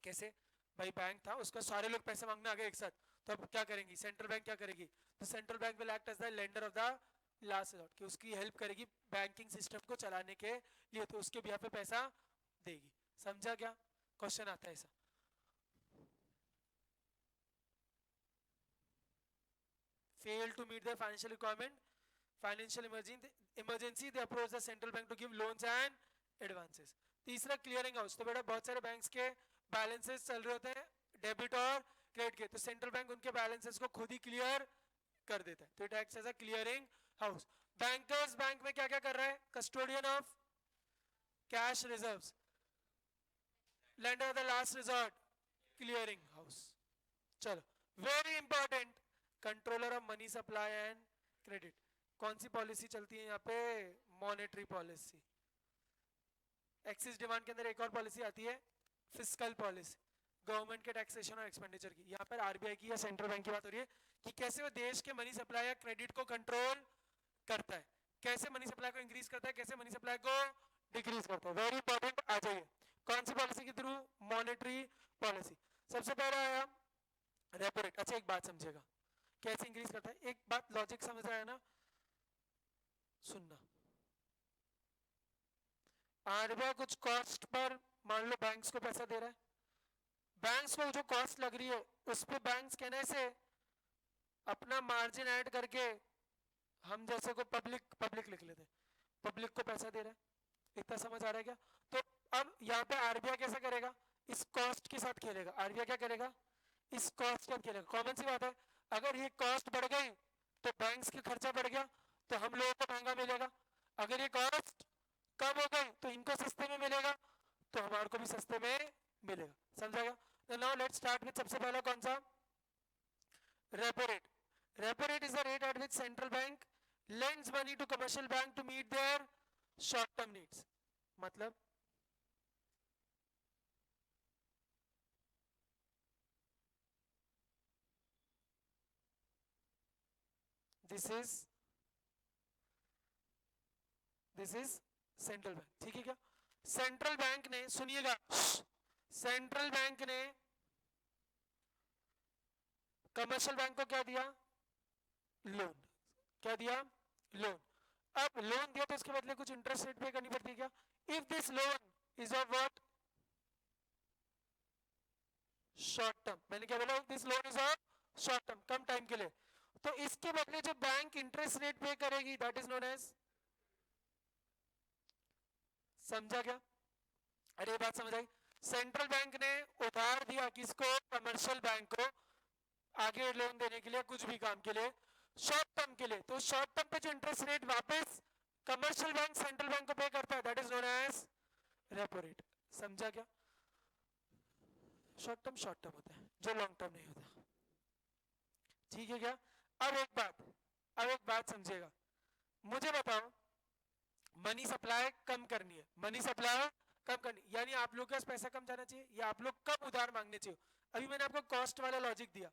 कैसे भाई, बैंक था उसका सारे लोग पैसा मांगने आ गए एक साथ, तो अब क्या करेंगी, सेंट्रल बैंक क्या करेगी, तो central bank will act as the lender of the last resort, कि उसकी हेल्प करेगी बैंकिंग सिस्टम को चलाने के लिए, तो उसके बिहाफ पे पैसा देगी। समझा क्या? क्वेश्चन आता है ऐसा। Fail to meet the financial requirement, financial emergency they approach the central bank to give loans and advances. तीसरा क्लियरिंग हाउस, तो बेटा बहुत सारे बैंक्स के बैलेंसेस चल रहे होते हैं डेबिट और क्रेडिट के, तो सेंट्रल बैंक उनके बैलेंसेस को खुद ही क्लियर कर देता है, तो it acts as a clearing house. Bankers bank में क्या क्या कर रहा है, custodian of cash reserves, lender of the last resort, clearing house. चलो very important, controller of money supply and credit, कौन सी पॉलिसी चलती है यहाँ पे, मॉनेटरी पॉलिसी। एक्सिस डिमांड के अंदर एक और पॉलिसी आती है फिस्कल पॉलिसी, गवर्नमेंट के टैक्सेशन और एक्सपेंडिचर की। यहाँ पर आरबीआई की या सेंट्रल बैंक की बात हो रही है कि कैसे वो देश के मनी सप्लाई या क्रेडिट को कंट्रोल करता है, कैसे मनी सप्लाई को इंक्रीज करता है, कैसे मनी सप्लाई को डिक्रीज करता है। वेरी इंपॉर्टेंट, आ जाइए कौन सी पॉलिसी के थ्रू, मॉनेटरी पॉलिसी। सबसे पहला आया रेपो रेट। अच्छा एक बात समझेगा, कैसे इंक्रीज करता है, एक बात लॉजिक समझ आया ना, सुनना। आरबीआई कुछ कॉस्ट पर मान लो बैंक्स को पैसा दे रहा है, बैंक्स को जो कॉस्ट लग रही है उस पे बैंक्स कहने से अपना मार्जिन ऐड करके हम जैसे को पब्लिक लिख लेते हैं, पब्लिक को पैसा दे रहा है, इतना समझ आ रहा है क्या? तो अब यहाँ पे आरबीआई कैसा करेगा, इस कॉस्ट के साथ खेलेगा। आरबीआई क्या करेगा, इस कॉस्ट के साथ खेलेगा। कॉमन सी बात है, अगर ये कॉस्ट बढ़ गई तो बैंक्स की खर्चा बढ़ गया तो हम लोगों को महंगा मिलेगा, अगर ये कॉस्ट कम हो गई तो इनको सस्ते में मिलेगा तो हमारे को भी सस्ते में मिलेगा। समझा गया? तो नाउ लेट्स स्टार्ट विद सबसे पहला कौन सा, repo rate. Repo rate is the rate at which central bank lends money to commercial bank to meet their short term needs। मतलब दिस इज सेंट्रल बैंक, ठीक है क्या? सेंट्रल बैंक ने, सुनिएगा, सेंट्रल बैंक ने कमर्शियल बैंक को क्या दिया, लोन। क्या दिया, लोन। अब लोन दिया तो इसके बदले कुछ इंटरेस्ट रेट पे करनी पड़ती है क्या? If this loan is of what, short term, मैंने क्या बोला, this loan is of short term, come time के लिए। तो इसके बदले जो बैंक इंटरेस्ट रेट पे करेगी दैट इज नोन एज, समझा क्या? अरे ये बात समझ आई? सेंट्रल बैंक ने उधार दिया किसको, कमर्शियल बैंक को, आगे लोन देने के लिए, कुछ भी काम के लिए, शॉर्ट टर्म के लिए। तो शॉर्ट टर्म पे जो इंटरेस्ट रेट वापस कमर्शियल बैंक सेंट्रल बैंक को पे करता है that is known as repo rate, समझा क्या? शॉर्ट टर्म होता है, जो लॉन्ग टर्म नहीं होता, ठीक है क्या? अब एक बात समझिएगा, मुझे बताओ, मनी सप्लाई कम करनी है, मनी सप्लाई कम करनी, यानी आप लोग के पास पैसा कम जाना चाहिए या आप लोग कम उधार मांगने चाहिए। अभी मैंने आपको कॉस्ट वाला लॉजिक दिया,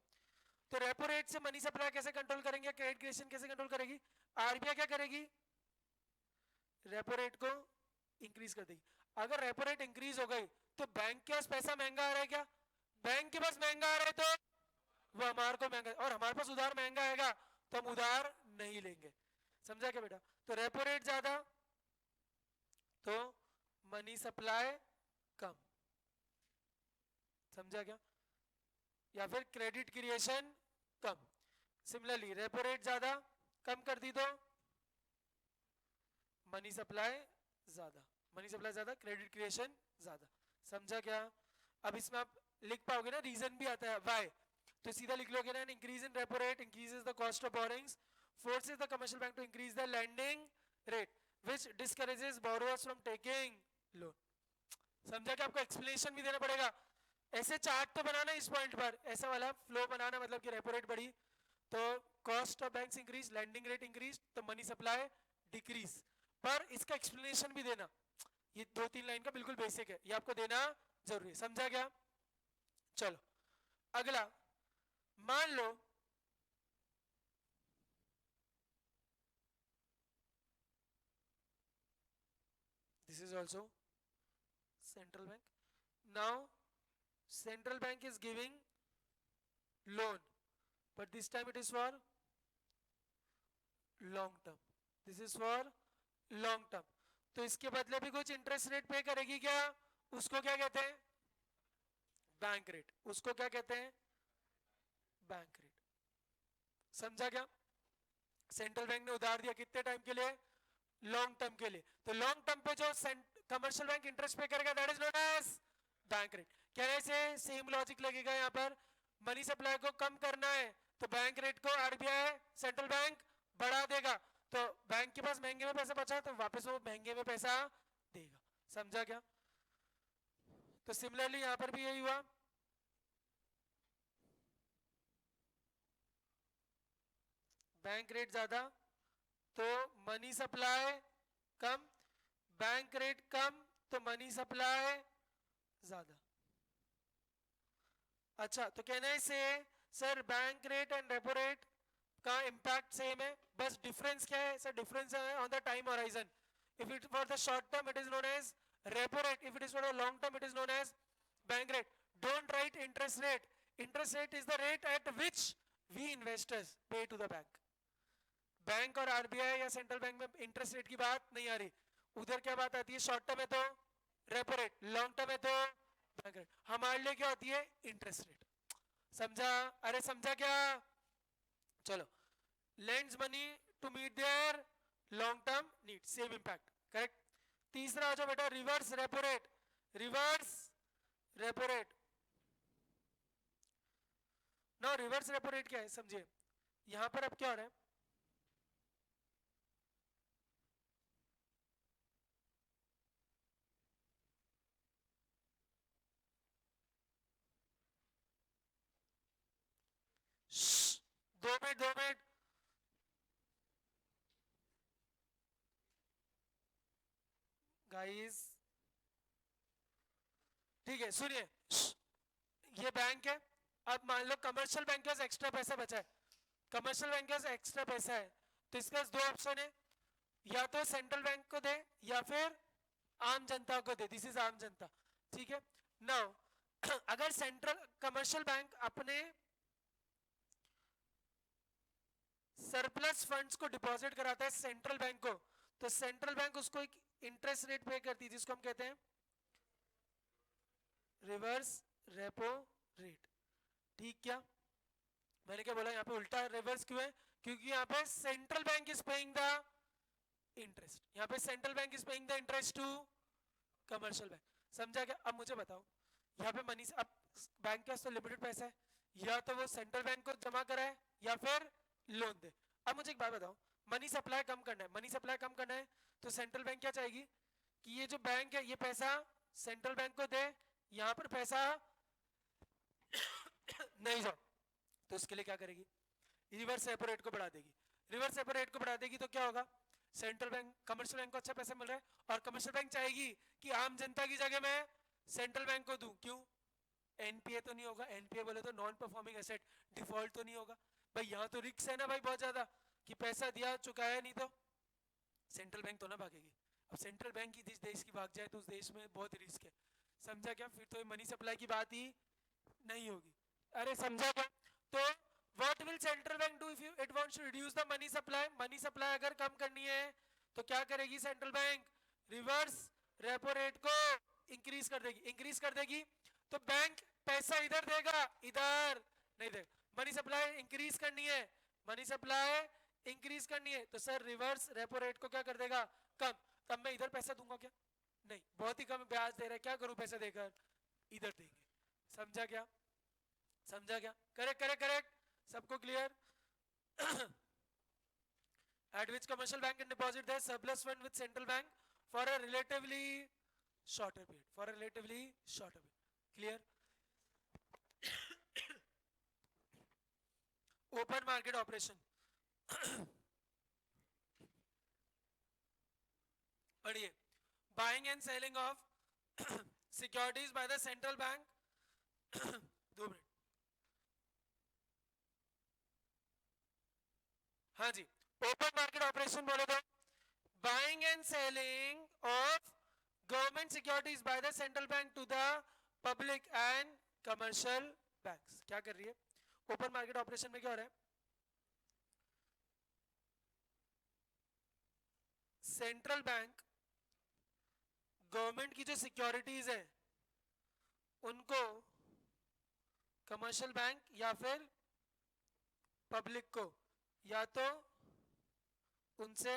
तो रेपो रेट से मनी सप्लाई कैसे कंट्रोल करेंगे, क्रेडिट क्रिएशन कैसे कंट्रोल करेगी? आरबीआई क्या करेगी, रेपो रेट को इंक्रीज कर देगी। अगर रेपो रेट इंक्रीज हो गई तो बैंक के पास पैसा महंगा आ रहा है क्या? बैंक के पास महंगा आ रहा है तो वो हमारे को महंगा, और हमारे पास उधार महंगा आएगा तो हम उधार नहीं लेंगे, समझा क्या बेटा? तो रेपो रेट ज्यादा तो मनी सप्लाई कम, समझा क्या? या फिर क्रेडिट क्रिएशन कम। सिमिलरली रेपो रेट ज्यादा, कम कर दी तो मनी सप्लाई ज्यादा, मनी सप्लाई ज्यादा, क्रेडिट क्रिएशन ज्यादा, समझा क्या? अब इसमें आप लिख पाओगे ना, रीजन भी आता है व्हाई, तो सीधा लिख लोगे ना, increase in repo rate increases the cost of borrowings, forces the commercial bank to increase the lending rate which discourages borrowers from taking loan. समझा कि आपको एक्सप्लेनेशन भी देना पड़ेगा, ऐसे चार्ट तो बनाना इस पॉइंट पर, ऐसा वाला फ्लो बनाना, मतलब कि रेपो रेट बढ़ी तो cost of banks increase, landing rate increase तो मनी सप्लाई डिक्रीज, पर इसका एक्सप्लेनेशन भी देना, ये 2-3 लाइन का बिल्कुल बेसिक है, ये आपको देना जरूरी है, समझा क्या? चलो अगला, मान लो this is also central bank, now central bank is giving loan but this time it is for long term, this is for long term, तो इसके बदले भी कुछ इंटरेस्ट रेट पे करेगी क्या? उसको क्या कहते हैं? बैंक रेट, उसको क्या कहते हैं? बैंक रेट, समझा क्या? सेंट्रल बैंक ने उधार दिया कितने टाइम के लिए? लॉन्ग टर्म के लिए, तो लॉन्ग टर्म पे जो कमर्शियल बैंक इंटरेस्ट पे करेगा that is known as bank rate. क्या से सेम लॉजिक लगेगा यहाँ पर, मनी सप्लाई को कम करना है तो बैंक रेट को आरबीआई सेंट्रल बैंक बढ़ा देगा, तो बैंक के पास महंगे में पैसा बचा तो वापस वो महंगे में पैसा देगा, समझा क्या? तो सिमिलरली यहां पर भी यही हुआ, बैंक रेट ज्यादा तो मनी सप्लाई कम, बैंक रेट कम तो मनी सप्लाई ज्यादा। अच्छा, तो कहना है से sir bank rate and repo rate का इंपैक्ट सेम है, बस डिफरेंस क्या है सर? डिफरेंस है on the time horizon, if it for the short term it is known as repo rate, if it is for the long term it is known as bank rate. Don't write interest rate, interest rate is the rate at which we investors pay to the bank. Bank और RBI या central bank में interest rate की बात नहीं आ रही, उधर क्या बात आती है? शॉर्ट टर्म है तो रेपो रेट, लॉन्ग टर्म है तो बैंक रेट, हमारे लिए क्या होती है? इंटरेस्ट रेट, समझा? अरे समझा क्या? चलो, lends money to meet their long term need, same impact, correct? तीसरा आ जाओ बेटा, reverse repo rate, reverse repo rate. No, reverse repo rate क्या है समझिए, यहां पर अब क्या हो रहा है, दो मिनट गाइस, ठीक है सुनिए, ये बैंक है, अब मान लो कमर्शियल बैंक के पास एक्स्ट्रा पैसा बचा है, कमर्शियल बैंक के पास एक्स्ट्रा पैसा है, तो इसके पास दो ऑप्शन है, या तो सेंट्रल बैंक को दे या फिर आम जनता को दे, दिस इज आम जनता, ठीक है? नाउ अगर सेंट्रल कमर्शियल बैंक अपने सरप्लस फंड्स को डिपॉजिट कराता है सेंट्रल बैंक को, तो सेंट्रल बैंक उसको एक इंटरेस्ट रेट पे करती है जिसको हम कहते हैं रिवर्स रेपो रेट। ठीक क्या? मैंने क्या बोला, यहाँ पे उल्टा रिवर्स क्यों है? क्योंकि यहाँ पे central bank is paying the interest, यहाँ पे central bank is paying the interest to commercial bank. समझा क्या? अब मुझे बताओ, यहाँ पे मनी, अब बैंक के पास तो लिमिटेड पैसा है, या तो वो सेंट्रल बैंक को जमा कराए या फिर लोन दे। अब मुझे एक बात बताओ, मनी सप्लाई कम करना है, मनी सप्लाई कम करना है तो सेंट्रल बैंक क्या चाहेगी कि ये जो बैंक है ये पैसा सेंट्रल बैंक को दे, यहाँ पर पैसा नहीं जाओ, तो उसके लिए क्या करेगी? रिवर्स रेपो रेट को बढ़ा देगी। रिवर्स रेपो रेट को बढ़ा देगी तो क्या होगा? सेंट्रल बैंक, कमर्शियल बैंक को अच्छा पैसा मिल रहा है और कमर्शियल बैंक चाहेगी कि आम जनता की जगह मैं सेंट्रल बैंक को दूं। क्यों? एनपीए तो नहीं होगा, एनपीए बोले तो नॉन परफॉर्मिंग एसेट, डिफॉल्ट तो नहीं होगा भाई। यहाँ तो रिस्क है ना भाई बहुत ज्यादा, कि पैसा दिया चुकाया नहीं तो सेंट्रल बैंक तो ना भागेगी। अब सेंट्रल बैंक ही जिस देश की भाग जाए तो उस देश में बहुत रिस्क है। समझा क्या? फिर तो मनी सप्लाई की बात ही नहीं होगी। अरे समझा क्या? तो what will central bank do if it wants to reduce the money supply? Money supply अगर कम करनी है तो क्या करेगी central bank? Reverse repo rate को इंक्रीज कर देगी। इंक्रीज कर देगी तो बैंक पैसा इधर देगा, इधर नहीं देगा। मनी सप्लाई इंक्रीज करनी है, मनी सप्लाई इंक्रीज करनी है तो सर रिवर्स रेपो रेट को क्या कर देगा? कम। तब मैं इधर पैसा दूंगा क्या? नहीं, बहुत ही कम ब्याज दे रहा है, क्या करूं पैसा देकर? इधर देंगे। समझा क्या? समझा क्या? करेक्ट करेक्ट करेक्ट, सबको clear? At which commercial bank can deposit their surplus fund with central bank for a relatively shorter period, for a relatively shorter period. Clear? Open market operation. पढ़िए, buying and selling of securities by the central bank. 2 minute. हाँ जी, open market operation बोले तो buying and selling of government securities by the central bank to the public and commercial banks. क्या कर रही है open market operation में? क्या हो रहा है? सेंट्रल बैंक गवर्नमेंट की जो सिक्योरिटीज है उनको कमर्शियल बैंक या फिर पब्लिक को या तो उनसे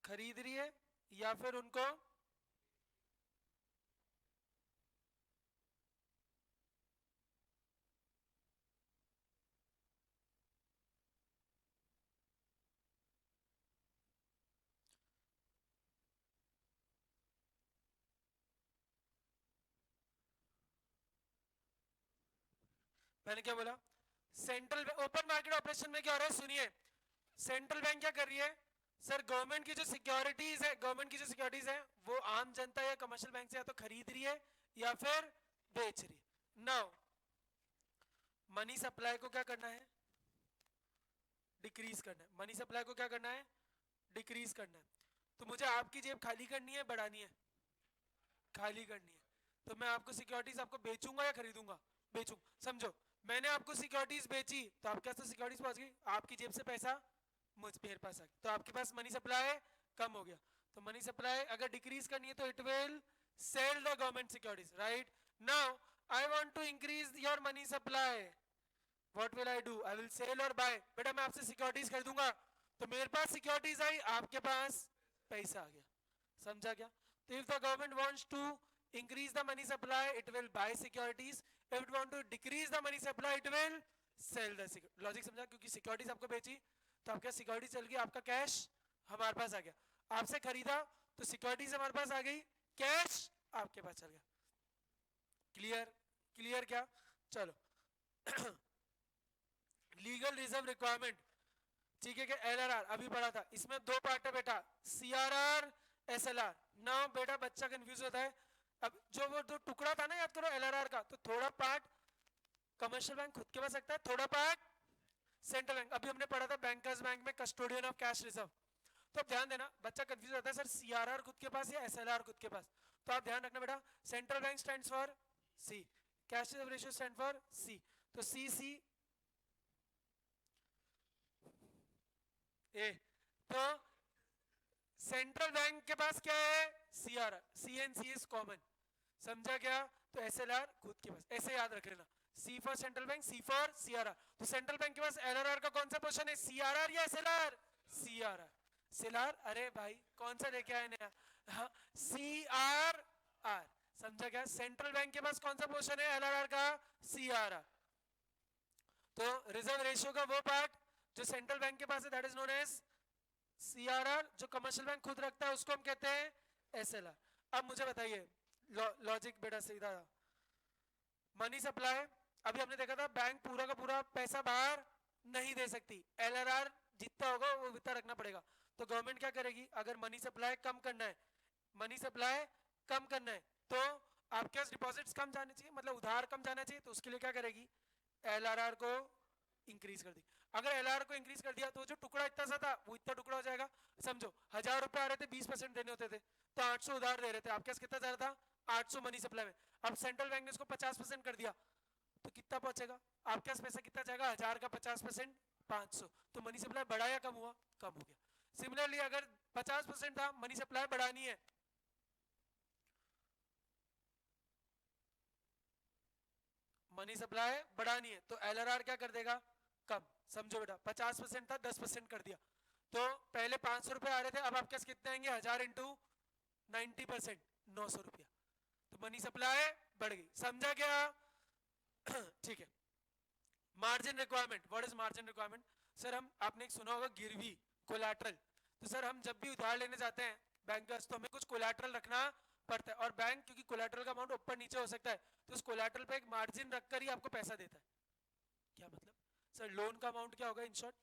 खरीद रही है या फिर उनको मैंने क्या बोला? सेंट्रल ओपन मार्केट ऑपरेशन में क्या हो रहा है? सुनिए, सेंट्रल बैंक क्या कर रही है सर? गवर्नमेंट की जो सिक्योरिटीज है, गवर्नमेंट की जो सिक्योरिटीज है वो आम जनता या कमर्शियल बैंक से या तो खरीद रही है या फिर बेच रही है। नाउ मनी सप्लाई को क्या करना है? डिक्रीज करना है। मनी सप्लाई को क्या करना है? डिक्रीज करना है। तो मुझे आपकी जेब खाली करनी है, बढ़ानी है? खाली करनी है। तो मैं आपको सिक्योरिटीज आपको बेचूंगा या खरीदूंगा? बेचूंगा। समझो, मैंने आपको सिक्योरिटीज बेची तो आपके पास तो सिक्योरिटीज पहुंच गई, आपकी जेब से पैसा मेरे पास आ गया, तो आपके पास मनी सप्लाई कम हो गया। तो मनी सप्लाई अगर डिक्रीज करनी है तो it will sell the government securities, right? Now I want to increase your money supply, what will I do? I will sell और बाय। बेटा मैं आपसे सिक्योरिटीज खरीदूंगा तो मेरे पास सिक्योरिटीज आई, आपके पास पैसा आ गया। समझा क्या? तो if the government wants to increase the money supply it will buy securities, if it want to decrease the money supply it will sell the security। Logic समझा? क्योंकि सिक्योरिटीज आपको बेची तो आपका सिक्योरिटी चल गई, आपका कैश हमारे पास आ गया। आपसे खरीदा तो सिक्योरिटीज हमारे पास आ गई, कैश आपके पास चल गया। क्लियर? क्लियर क्या? चलो लीगल रिजर्व रिक्वायरमेंट, ठीक है? क्या एलआरआर अभी पढ़ा था, इसमें 2 पार्ट है बेटा, सीआरआर एसएलआर। ना बेटा बच्चा कंफ्यूज होता है। अब जो वो दो टुकड़ा था ना, याद करो एलआरआर का, तो थोड़ा पार्ट कमर्शियल बैंक खुद के पास रखता है, थोड़ा पार्ट सेंट्रल बैंक। अभी हमने पढ़ा था बैंकर्स बैंक में कस्टोडियन ऑफ कैश रिजर्व। तो अब ध्यान देना, बच्चा कंफ्यूज होता है सर सीआरआर खुद के पास या एसएलआर खुद के पास। तो आप ध्यान रखना बेटा, central bank stands for C, cash reserve ratio stand for C. तो सी सी ए, तो सेंट्रल बैंक के पास क्या है? CRR, C and C is common. समझा क्या? तो एसएलआर खुद के पास, ऐसे याद रख लेना। C for central bank, C for CRR. तो सेंट्रल बैंक के पास एलआरआर का कौन सा पोर्शन है, सीआरआर या एसएलआर? सीआरआर। सीआरआर, अरे भाई कौन सा लेके आए नया? हाँ, सीआरआर। समझा क्या? सेंट्रल बैंक के पास कौन सा पोर्शन है एलआरआर का? सीआरआर। तो रिजर्व रेशियो का वो पार्ट जो सेंट्रल बैंक के पास है that is known as CRR, जो कमर्शियल बैंक खुद रखता है उसको हम कहते हैं एसएलआर। अब मुझे बताइए लॉजिक बेटा सीधा, मनी सप्लाई अभी हमने देखा था बैंक पूरा का पूरा पैसा बाहर नहीं दे सकती, एलआरआर जितना होगा वो उतना रखना पड़ेगा। तो गवर्नमेंट क्या करेगी, अगर मनी सप्लाई कम करना है, मनी सप्लाई कम करना है तो आपके पास डिपॉजिट्स कम जाने चाहिए, मतलब उधार कम जाना चाहिए, तो उसके लिए क्या करेगी, एलआरआर को इंक्रीज कर दी। अगर एलआर को इंक्रीज कर दिया तो जो टुकड़ा इतना सा था वो इतना टुकड़ा हो जाएगा। समझो 1000 रुपए आ रहे थे, 20% देने होते थे, तो 800 उधार दे रहे थे, आपके पास कितना जा रहा था, 800 मनी सप्लाई में। अब सेंट्रल बैंक ने उसको 50% कर दिया तो कितना पहुंचेगा, आपके पास पैसा कितना जाएगा, 1000 का 50% 500, तो मनी सप्लाई बढ़ा या कम हुआ, कम हो गया। सिमिलरली अगर 50% था, मनी सप्लाई बढ़ानी है, मनी सप्लाई बढ़ानी है तो एलआरआर क्या कर देगा, कम। समझो बेटा 50% था 10% कर दिया, तो पहले 500 रुपए आ रहे थे, अब आपके पास कितने आएंगे, 1000 इंटू 90% 900 रुपया, तो मनी सप्लाई बढ़ गई। समझा क्या? ठीक है। Margin requirement, what is margin requirement? Sir हम, आपने एक सुना होगा गिरवी, कोलैटरल। तो सर हम जब भी उधार लेने जाते हैं बैंक का, तो हमें कुछ कोलैटरल रखना पड़ता है, और बैंक क्योंकि कोलैटरल का अमाउंट ऊपर नीचे हो सकता है, तो उस कोलैटरल पे एक मार्जिन रखकर ही आपको पैसा देता है। क्या मतलब? सर लोन का अमाउंट क्या होगा, इन शॉर्ट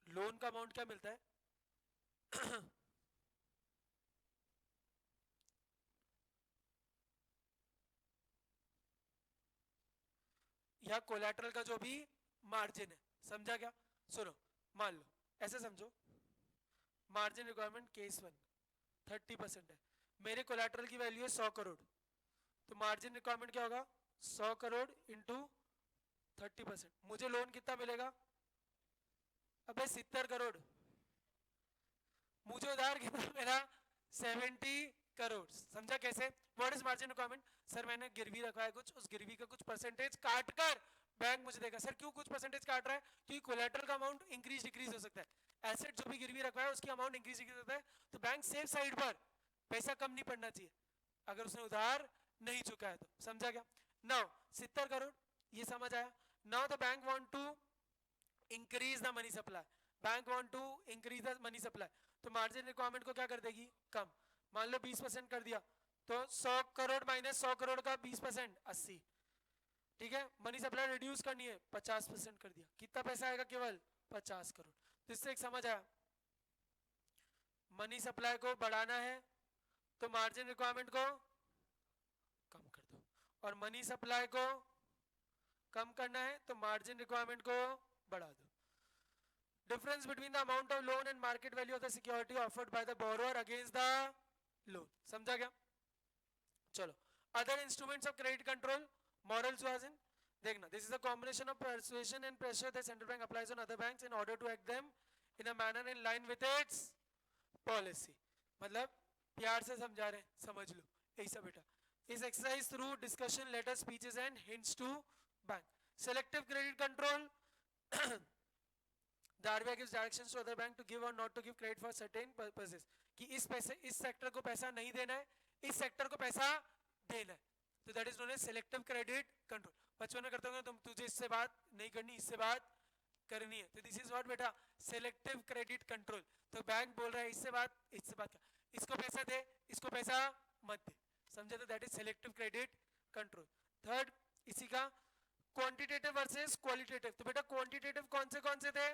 लोन का अमाउंट क्या मिलता है? या कोलैटरल का जो भी मार्जिन है, समझा क्या? सुनो, मान लो ऐसे समझो, मार्जिन रिक्वायरमेंट केस 1 30% है, मेरे कोलैटरल की वैल्यू है 100 करोड़, तो मार्जिन रिक्वायरमेंट क्या होगा, 100 करोड़ इंटू 30%। मुझे लोन कितना मिलेगा, अबे 70 करोड़। मुझे उधार कितना मिला, 70 करोड़। समझा कैसे? What is margin requirement? Sir मैंने गिरवी रखा है कुछ, उस गिरवी का कुछ परसेंटेज काट कर बैंक मुझे देगा। सर क्यों कुछ परसेंटेज काट रहा है? क्योंकि कोलैटरल का अमाउंट इंक्रीज डिक्रीज हो सकता है, एसेट जो भी गिरवी रखा है उसकी अमाउंट इंक्रीज डिक्रीज होता है, तो बैंक सेफ साइड पर, पैसा कम नहीं पड़ना चाहिए अगर उसने उधार नहीं चुका है तो। समझा क्या? नाउ 70 करोड़, ये समझ आया? Now the bank want to increase the money supply, bank want to increase the money supply, तो मार्जिन रिक्वायरमेंट को क्या कर देगी, कम। मान लो 20% कर दिया, तो 100 करोड़ माइनस 100 करोड़ का 20% 80, ठीक है। मनी सप्लाई रिड्यूस करनी है, 50% कर दिया, कितना पैसा आएगा, केवल 50 करोड़। तो इससे एक समझ आया, मनी सप्लाई को बढ़ाना है तो मार्जिन रिक्वायरमेंट को कम कर दो, और मनी सप्लाई को कम करना है तो मार्जिन रिक्वायरमेंट को बढ़ा दो। Difference between the amount of loan and market value of the security offered by the borrower against the loan. समझा क्या? चलो, other instruments of credit control, moral suasion. देखना, this is a combination of persuasion and pressure that central bank applies on other banks in order to act them in a manner in line with its policy। मतलब प्यार से समझा रहे हैं, समझ लो ऐसा बेटा। Is exercise through discussion, letter, speeches and hints to bank. Selective credit control, the RBI gives directions to other bank to give or not to give credit for certain purposes, कि इस पैसे, इस सेक्टर को पैसा नहीं देना है, इस सेक्टर को पैसा देना है, तो that is known as selective credit control. बचपन में करते होंगे तुम, तुझे इससे बात नहीं करनी, इससे बात करनी है, तो दिस इज व्हाट बेटा, सेलेक्टिव क्रेडिट कंट्रोल। तो बैंक बोल रहा है इससे बात कर, इसको पैसा दे, इसको पैसा मत दे। समझे? तो that is selective credit control. Third इसी का क्वांटिटेटिव वर्सेस क्वालिटेटिव। तो बेटा क्वांटिटेटिव कौन से थे,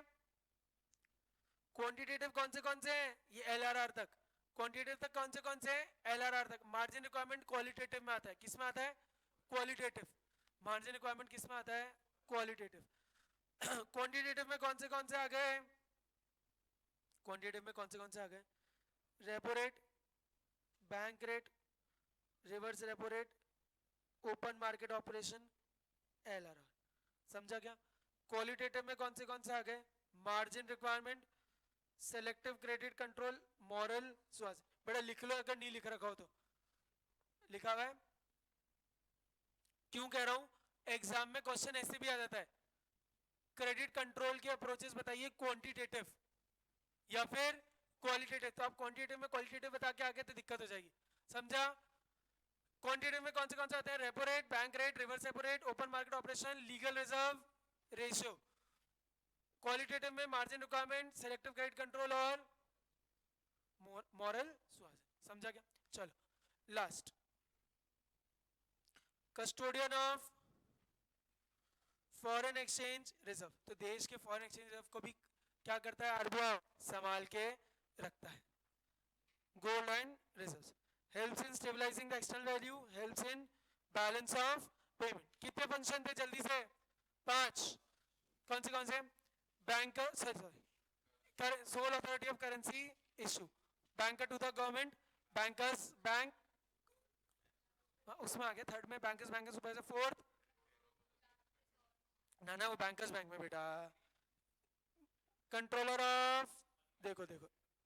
क्वांटिटेटिव कौन से हैं, ये एलआरआर तक। क्वांटिटेटिव तक कौन से हैं, एलआरआर तक। मार्जिन रिक्वायरमेंट क्वालिटेटिव में आता है, किस में आता है, क्वालिटेटिव। मार्जिन रिक्वायरमेंट किस में आता है, क्वालिटेटिव। क्वांटिटेटिव में कौन से आ गए, क्वांटिटेटिव में कौन से आ गए, repo rate, bank rate, reverse repo rate, open market operation, LRR. समझा क्या? क्वालिटेटिव में कौन से आ गए, margin requirement, selective credit control, moral suasion. बेटा लिख लो अगर नहीं लिख रखा हो तो, लिखा हुआ है क्यों कह रहा हूं, एग्जाम में क्वेश्चन ऐसे भी आ जाता है, क्रेडिट कंट्रोल के अप्रोचेस बताइए, क्वांटिटेटिव या फिर क्वालिटेटिव। तो आप क्वांटिटेटिव में क्वालिटेटिव बता के आगे तो दिक्कत हो जाएगी, समझा। क्वांटिटेटिव में कौन से आते हैं, repo rate, bank rate, reverse repo rate, open market operation, legal reserve ratio. Qualitative में margin requirement, selective credit control और मॉरल सुआज। समझा क्या? चलो last, custodian of foreign exchange reserve. तो देश के फॉरेन एक्सचेंज रिजर्व को भी क्या करता है, आरबीआई संभाल के रखता है। Gold and reserves, helps in stabilising the external value, helps in balance of payment. कितने फंक्शन थे जल्दी से, 5। कौन से, bank, sorry sole authority of currency issue, banker to the government, bankers bank, उसमें आ गया थर्ड में, बैंकर्स बैंक सुपरवाइजर, फोर्थ ना वो बैंकर्स बैंक में बेटा, कंट्रोलर ऑफ, देखो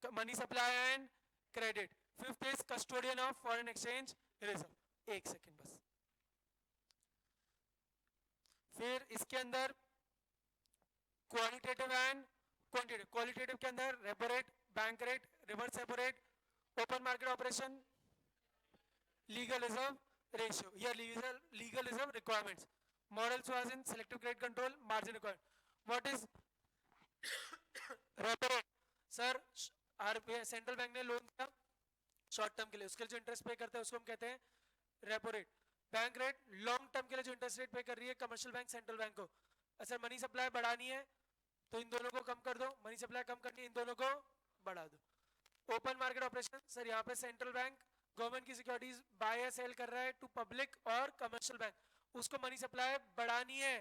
money supply and credit, fifth is custodian of foreign exchange reserve. एक सेकेंड बस, फिर इसके अंदर क्वालिटेटिव एंड क्वांटिटेटिव। क्वालिटेटिव के अंदर repo rate, bank rate, reverse repo rate, open market operation, legal reserve ratio या legal reserve requirements, moral suasion in selective credit control, margin requirement. What is repo rate? Sir RBI central bank ने loan दिया short term के लिए, उसके लिए जो interest पे करते हैं उसको हम कहते हैं repo rate. Bank rate long term के लिए जो इंटरेस्ट रेट पे कर रही है कमर्शियल बैंक सेंट्रल बैंक को। सर मनी सप्लाई बढ़ानी है तो इन दोनों को कम कर दो, मनी सप्लाई कम करनी है इन दोनों को बढ़ा दो। ओपन मार्केट ऑपरेशन, सर यहाँ पे सेंट्रल बैंक गवर्नमेंट की सिक्योरिटीज बाय या सेल कर रहा है टू पब्लिक और कमर्शियल बैंक, उसको मनी सप्लाई बढ़ानी है,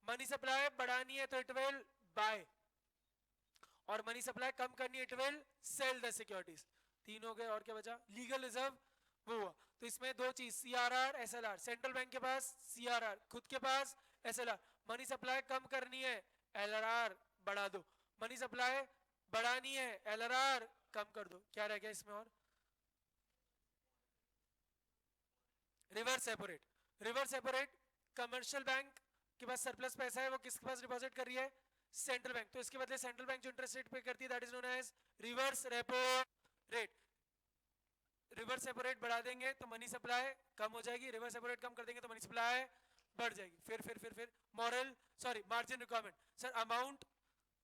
मनी सप्लाई बढ़ानी है तो इट विल बाय, और मनी सप्लाई कम करनी है it will sell the securities. 3 हो गए, और क्या बचा, लीगल रिजर्व वो हुआ। तो इसमें 2 चीज, सीआरआर एसएलआर, सेंट्रल बैंक के पास सीआरआर, खुद के पास एसएलआर। मनी सप्लाई कम करनी है एलआरआर बढ़ा दो, मनी सप्लाई बढ़ानी है एलआरआर कम कर दो। क्या रह गया इसमें और, reverse repo rate. Reverse repo rate, commercial bank के पास सरप्लस पैसा है, वो किसके पास डिपॉजिट कर रही है, सेंट्रल बैंक, तो इसके बदले सेंट्रल बैंक जो इंटरेस्ट रेट पे करती है that is known as reverse repo rate. Reverse repo rate बढ़ा देंगे तो मनी सप्लाई कम हो जाएगी, रिवर्स रेपो रेट कम कर देंगे तो मनी सप्लाई बढ़ जाएगी। फिर moral sorry margin requirement, sir amount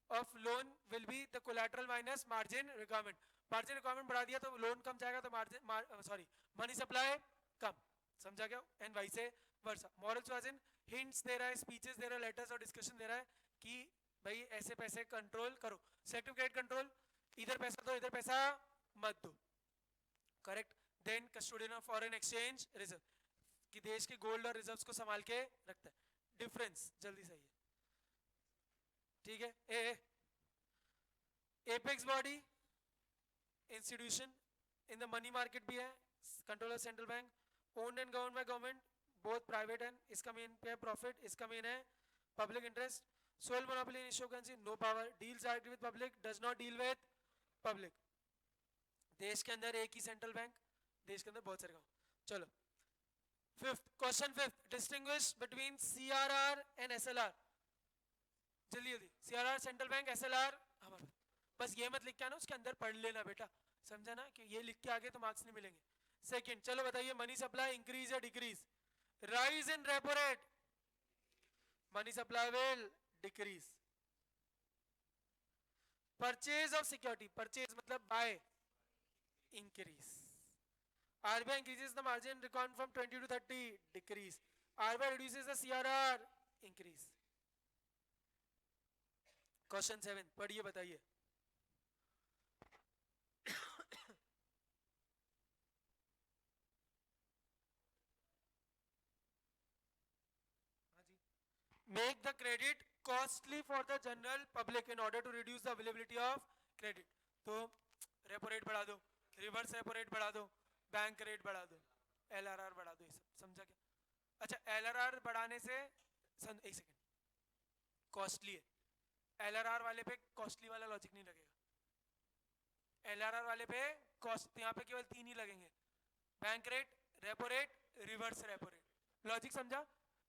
of loan will be the collateral minus margin requirement. Margin requirement बढ़ा दिया तो लोन कम जाएगा तो मार्जिन सॉरी मनी सप्लाई कम, समझा क्या, and vice versa. Moral suasion hints दे रहा है, स्पीचेस दे रहा है, लेटर्स और डिस्कशन दे रहा है कि भाई ऐसे पैसे कंट्रोल करो। सेलेक्टिव क्रेडिट कंट्रोल, इधर पैसा दो इधर पैसा मत दो, correct. Then custodian of foreign exchange reserve, कि देश के गोल्ड और रिजर्व्स को संभाल के रखता है। डिफरेंस जल्दी सही है, ठीक है। Apex body institution in the money market भी है, controller central bank, owned and govern by government, both private and, इसका मेन पे है प्रॉफिट, इसका मेन है public interest. Sole monopoly in issue currency, no power, deals directly with public, does not deal with public. देश के अंदर एक ही central bank, देश के अंदर बहुत सारे गांव। चलो fifth question, fifth, distinguish between CRR and SLR. जल्दी जल्दी, सीआरआर सेंट्रल बैंक, एसएलआर हमारा, बस ये मत लिख के आना, उसके अंदर पढ़ लेना बेटा, समझा ना, कि ये लिख के आगे तो मार्क्स नहीं मिलेंगे। सेकंड, चलो बताइए, मनी सप्लाई इंक्रीज या decrease, rise in repo rate, money supply will decrease. Purchase of security, purchase मतलब bye, increase. RBI increases the margin required from 20 to 30, decrease. RBI reduces the CRR, increase. Question 7, पढ़िए बताइए। Make the credit costly for the general public in order to reduce the availability of credit. तो repo rate बढ़ा दो, reverse repo rate बढ़ा दो, bank rate बढ़ा दो, LRR बढ़ा दो, ये सब समझा क्या? अच्छा, एलआरआर बढ़ाने से एक सेकंड, कॉस्टली है, एलआरआर वाले पे कॉस्टली वाला लॉजिक नहीं लगेगा, एलआरआर वाले पे कॉस्ट, यहाँ पे केवल 3 ही लगेंगे, bank rate, repo rate, reverse repo rate. Logic समझा?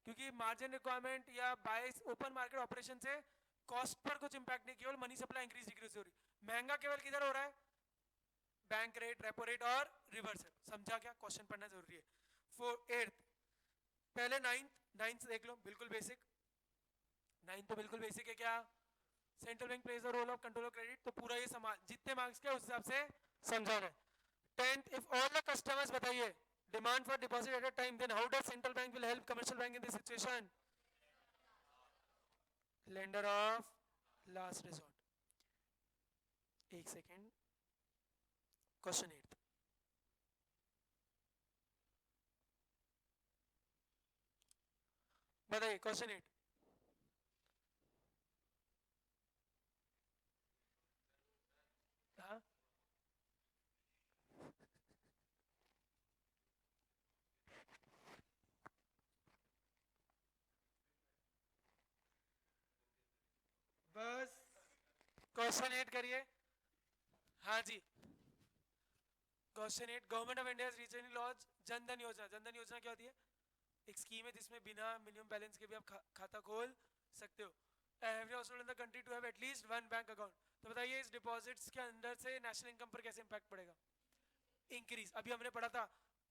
क्योंकि मार्जिन रिक्वायरमेंट या बाय ओपन मार्केट ऑपरेशन से कॉस्ट पर कुछ इंपैक्ट नहीं, केवल मनी सप्लाई इंक्रीज डिक्रीज हो रही, महंगा केवल किधर हो रहा है, बैंक रेट, रेपो रेट और रिवर्स रेट। समझा क्या? क्वेश्चन पढ़ना जरूरी है। 8th, पहले 9th देख लो, बिल्कुल बेसिक। 9th तो बिल्कुल बेसिक है। क्या? Central bank plays the role of control of credit, तो पूरा ये जितने मार्क्स के उस हिसाब से समझाना है। 10th, if all the customers, बताइए, demand for deposit at a time, then how does central bank will help commercial bank in this situation? Lender of last resort. एक सेकेंड, क्वेश्चन 8, बताइए क्वेश्चन 8। हाँ, बस क्वेश्चन 8 करिए। हाँ जी, question 8, government of India regional laws Jan Dhan योजना। जन धन योजना क्या होती है? एक स्कीम है जिसमें बिना मिनिमम बैलेंस के भी आप खाता खोल सकते हो। Every household in the country to have at least one bank account. तो बताइए इस डिपॉजिट्स के अंदर से नेशनल इनकम पर कैसे इंपैक्ट पड़ेगा? इंक्रीज। अभी हमने पढ़ा था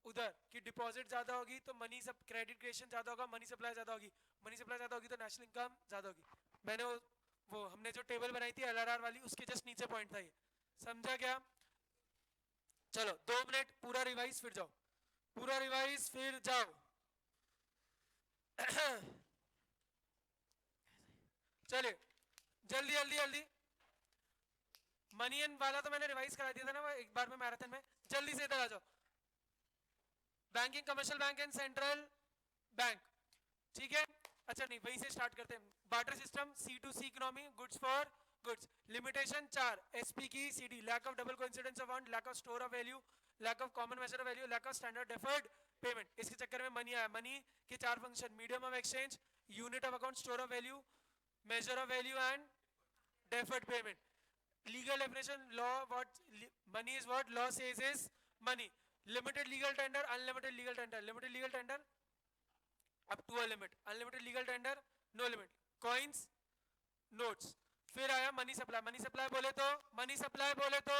उधर कि डिपॉजिट ज्यादा होगी तो मनी सब क्रेडिट क्रिएशन ज्यादा होगा, मनी सप्लाई ज्यादा होगी, मनी सप्लाई ज्यादा होगी तो नेशनल इनकम ज्यादा होगी। मैंने वो हमने जो टेबल बनाई थी एलआरआर वाली, उसके जस्ट नीचे पॉइंट था ये। समझा क्या? चलो 2 मिनट, पूरा रिवाइज फिर जाओ, पूरा रिवाइज फिर जाओ। चलिए जल्दी जल्दी जल्दी, मनी एंड वाला तो मैंने रिवाइज करा दिया था ना वो एक बार में मैराथन में। जल्दी से इधर आ जाओ, banking, commercial bank and central bank, ठीक है? अच्छा नहीं, वहीं से स्टार्ट करते हैं। Barter system, C to C economy, goods for goods. Limitation 4, SP की CD, lack of double coincidence of fund, lack of store of value, lack of common measure of value, lack of standard deferred payment. इसके चक्कर में money आया। Money के 4 function, medium of exchange, unit of account, store of value, major of value and deferred payment. Legal definition, law, what money is, what law says is money. Limited legal tender, unlimited legal tender, limited legal tender up to a limit, unlimited legal tender no limit, coins, notes। फिर आया money supply. Money supply बोले तो, money supply बोले तो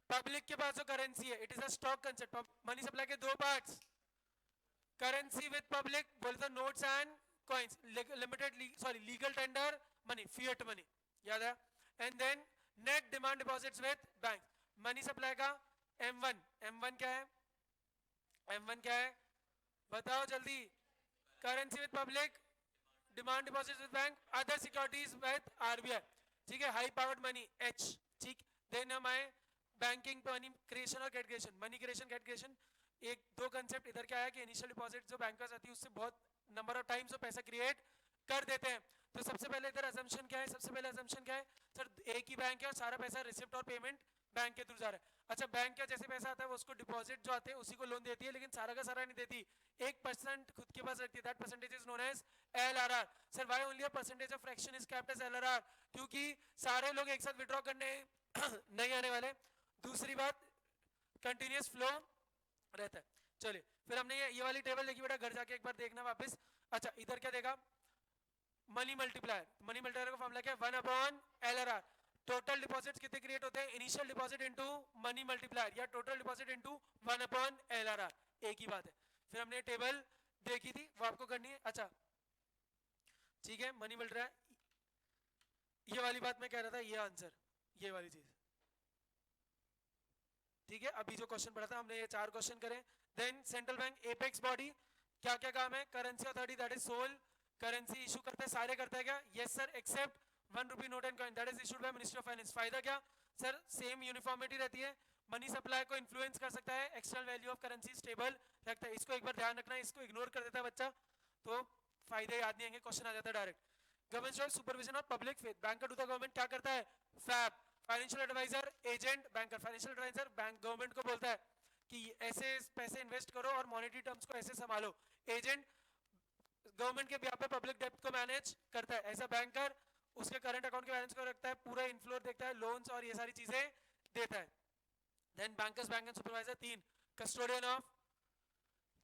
public के पास जो currency है, it is a stock concept. Money supply के 2 पार्ट्स, करेंसी विद पब्लिक बोले तो notes and coins, limited sorry legal tender money, fiat money, याद है? And then net demand deposits with bank. Money supply का M1, M1 क्या है? M1 क्या है बताओ जल्दी? Currency with public, demand deposits with bank, other securities with RBI, ठीक है? हाई पावर्ड मनी H, ठीक? देन हम आए बैंकिंग मनी क्रिएशन और कैट क्रिएशन। मनी क्रिएशन, कैट क्रिएशन, एक दो कंसेप्ट इधर क्या है कि इनिशियल डिपॉजिट जो बैंकर्स आती है उससे बहुत नंबर ऑफ टाइम्स वो पैसा क्रिएट कर देते हैं। तो सबसे पहले इधर अजम्पशन क्या है? सबसे पहले अजम्पशन क्या है सर? एक ही बैंक है और सारा पैसा रिसिप्ट और पेमेंट बैंक के थ्रू जा रहा है। अच्छा, बैंक का जैसे पैसा आता है वो उसको डिपॉजिट जो आते हैं उसी को लोन देती है, लेकिन सारा का सारा नहीं देती, 1% खुद के पास रखती है। That percentage is known as LRR. Sir why only a percentage of fraction is capped as LRR? क्योंकि सारे लोग एक साथ विड्रॉ करने नहीं आने वाले। दूसरी बात, कंटिन्यूअस फ्लो रहता है। चलिए फिर हमने ये वाली टेबल देखी बेटा, घर जाके एक बार देखना वापस। अच्छा इधर क्या देखा? Money multiplier. मनी मल्टीप्लायर का फॉर्मूला क्या है? 1/LRR। टोटल डिपॉजिट्स कितने क्रिएट होते हैं? Initial deposit into money multiplier या टोटल डिपॉजिट इनटू 1/LRR, एक ही बात है। फिर हमने टेबल देखी थी, वो आपको करनी है। अच्छा ठीक है, मनी मल्टीप्लायर, ये वाली बात मैं कह रहा था, ये आंसर, ये वाली चीज, ठीक है? अभी जो क्वेश्चन पढ़ा था हमने, ये 4 क्वेश्चन करे। Then central bank apex body, क्या क्या काम है? Currency authority, that is sole currency issue करता है, सारे करता है क्या? Yes sir, except 1 rupee note and coin, that is issued by ministry of finance. फायदा क्या सर? सेम यूनिफॉर्मिटी रहती है। मनी सप्लाई को इन्फ्लुएंस कर सकता है, external value of currency stable रखता है। इसको एक बार ध्यान रखना है, इसको इग्नोर कर देता है बच्चा तो फायदे याद नहीं आएंगे, क्वेश्चन आ जाता है direct. Government supervision of public faith, banker to the government क्या करता है? FAB. Financial advisor, agent, banker. Financial advisor bank government को बोलता है कि ऐसे पैसे इन्वेस्ट करो और मॉनेटरी टर्म्स को ऐसे संभालो। एजेंट गवर्नमेंट के बिहाफ पे पब्लिक डेब्ट को मैनेज करता है। ऐसा बैंकर उसके करंट अकाउंट के बैलेंस को रखता है, पूरा इनफ्लो देखता है, लोन्स और ये सारी चीजें देता है। Then bankers bank and supervisor 3, custodian of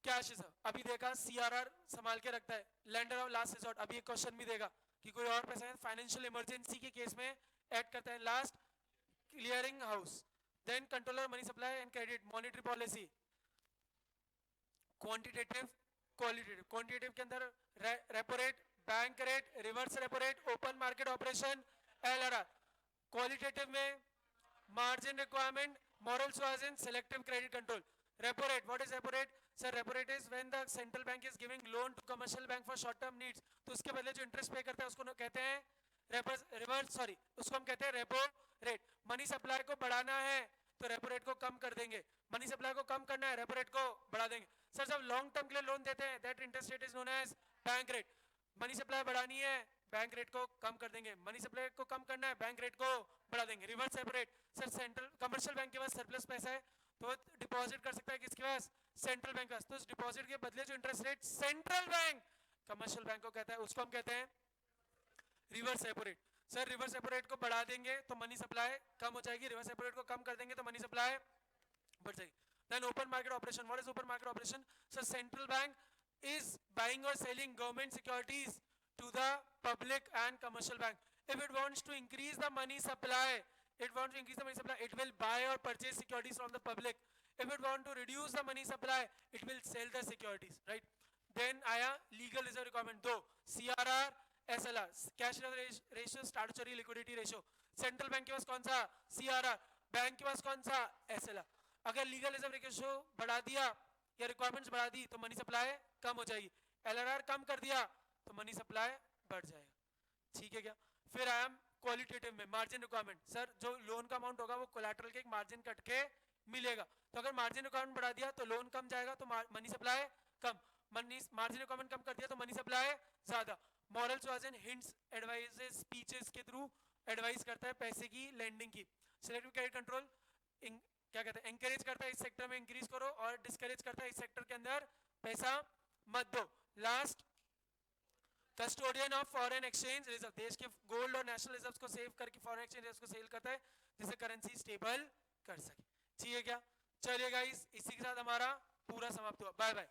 cash reserve, अभी देखा सीआरआर संभाल के रखता है, लेंडर ऑफ लास्ट रिजॉर्ट, अभी एक क्वेश्चन भी देगा कि कोई और पैसा है फाइनेंशियल इमरजेंसी के केस में ऐड करता है, last clearing house, then controller money supply and credit, monetary policy, quantitative qualitative, quantitative के अंदर repo rate, bank rate, reverse repo rate, open market operation, LRR, qualitative में margin requirement, moral suasion, selective credit control, repo rate, what is repo rate? Sir, repo rate is when the central bank is giving loan to commercial bank for short term needs, तो उसके बदले जो interest पे करता है उसको कहते हैं रिवर्स, सॉरी उसको हम कहते हैं रेपो रेट। मनी सप्लाई को बढ़ाना है तो रेपो रेट को कम कर देंगे, मनी सप्लाई को कम करना है रेपो रेट को बढ़ा देंगे। सर जब लॉन्ग टर्म के लिए लोन देते हैं that interest rate is known as bank rate, money supply बढ़ानी है बैंक रेट को कम कर देंगे, मनी सप्लाई को कम करना है बैंक रेट को बढ़ा देंगे। Reverse repo rate, sir central commercial bank के पास सरप्लस पैसा है तो डिपॉजिट कर सकता है किसके पास, सेंट्रल बैंक के पास, तो उस डिपॉजिट के बदले जो interest rate central bank commercial bank को कहता है उसको हम कहते हैं reverse repo rate. Sir reverse repo rate को बढ़ा देंगे तो मनी सप्लाई कम हो जाएगी, रिवर्स रेपो रेट को कम कर देंगे तो मनी सप्लाई बढ़ जाएगी। Then open market operation, what is open market operation? Sir central bank is buying or selling government securities to the public and commercial bank. If it wants to increase the money supply, it will buy or purchase securities from the public. If it want to reduce the money supply, it will sell the securities, right? Then आया legal reserve requirement दो, CRR, SLR, cash reserve ratio, statutory liquidity ratio. Central bank के पास कौन सा? CRR, bank के पास कौन सा? SLR. अगर legal reserve ratio बढ़ा दिया या रिक्वायरमेंट्स बढ़ा दी तो मनी सप्लाई कम हो जाएगी, एलआरआर कम कर दिया तो मनी सप्लाई बढ़ जाएगा, ठीक है क्या? फिर आई एम क्वालिटेटिव में मार्जिन रिक्वायरमेंट, सर जो लोन का अमाउंट होगा वो कोलैटरल के एक मार्जिन कट के मिलेगा, तो अगर मार्जिन रिक्वायरमेंट बढ़ा दिया तो लोन कम जाएगा तो मनी सप्लाई कम, मार्जिन रिक्वायरमेंट कम कर दिया तो मनी सप्लाई ज्यादा। मॉरल सुआजन हिंट्स एडवाइजेस स्पीचेस के थ्रू एडवाइस करता है पैसे की लेंडिंग की। सिलेक्टिव क्रेडिट कंट्रोल क्या कहते हैं, एंकरेज करता है इस सेक्टर में इंक्रीज करो और डिस्करेज करता है इस सेक्टर के अंदर पैसा मत दो। Last custodian of foreign exchange reserve, देश के गोल्ड और नेशनल रिजर्व्स को सेव करके फॉरेन एक्सचेंज रिजर्व्स को सेल करता है जिससे करेंसी स्टेबल कर सके, ठीक है क्या? चलिए गाइस इसी के साथ हमारा पूरा समाप्त हुआ, बाय बाय।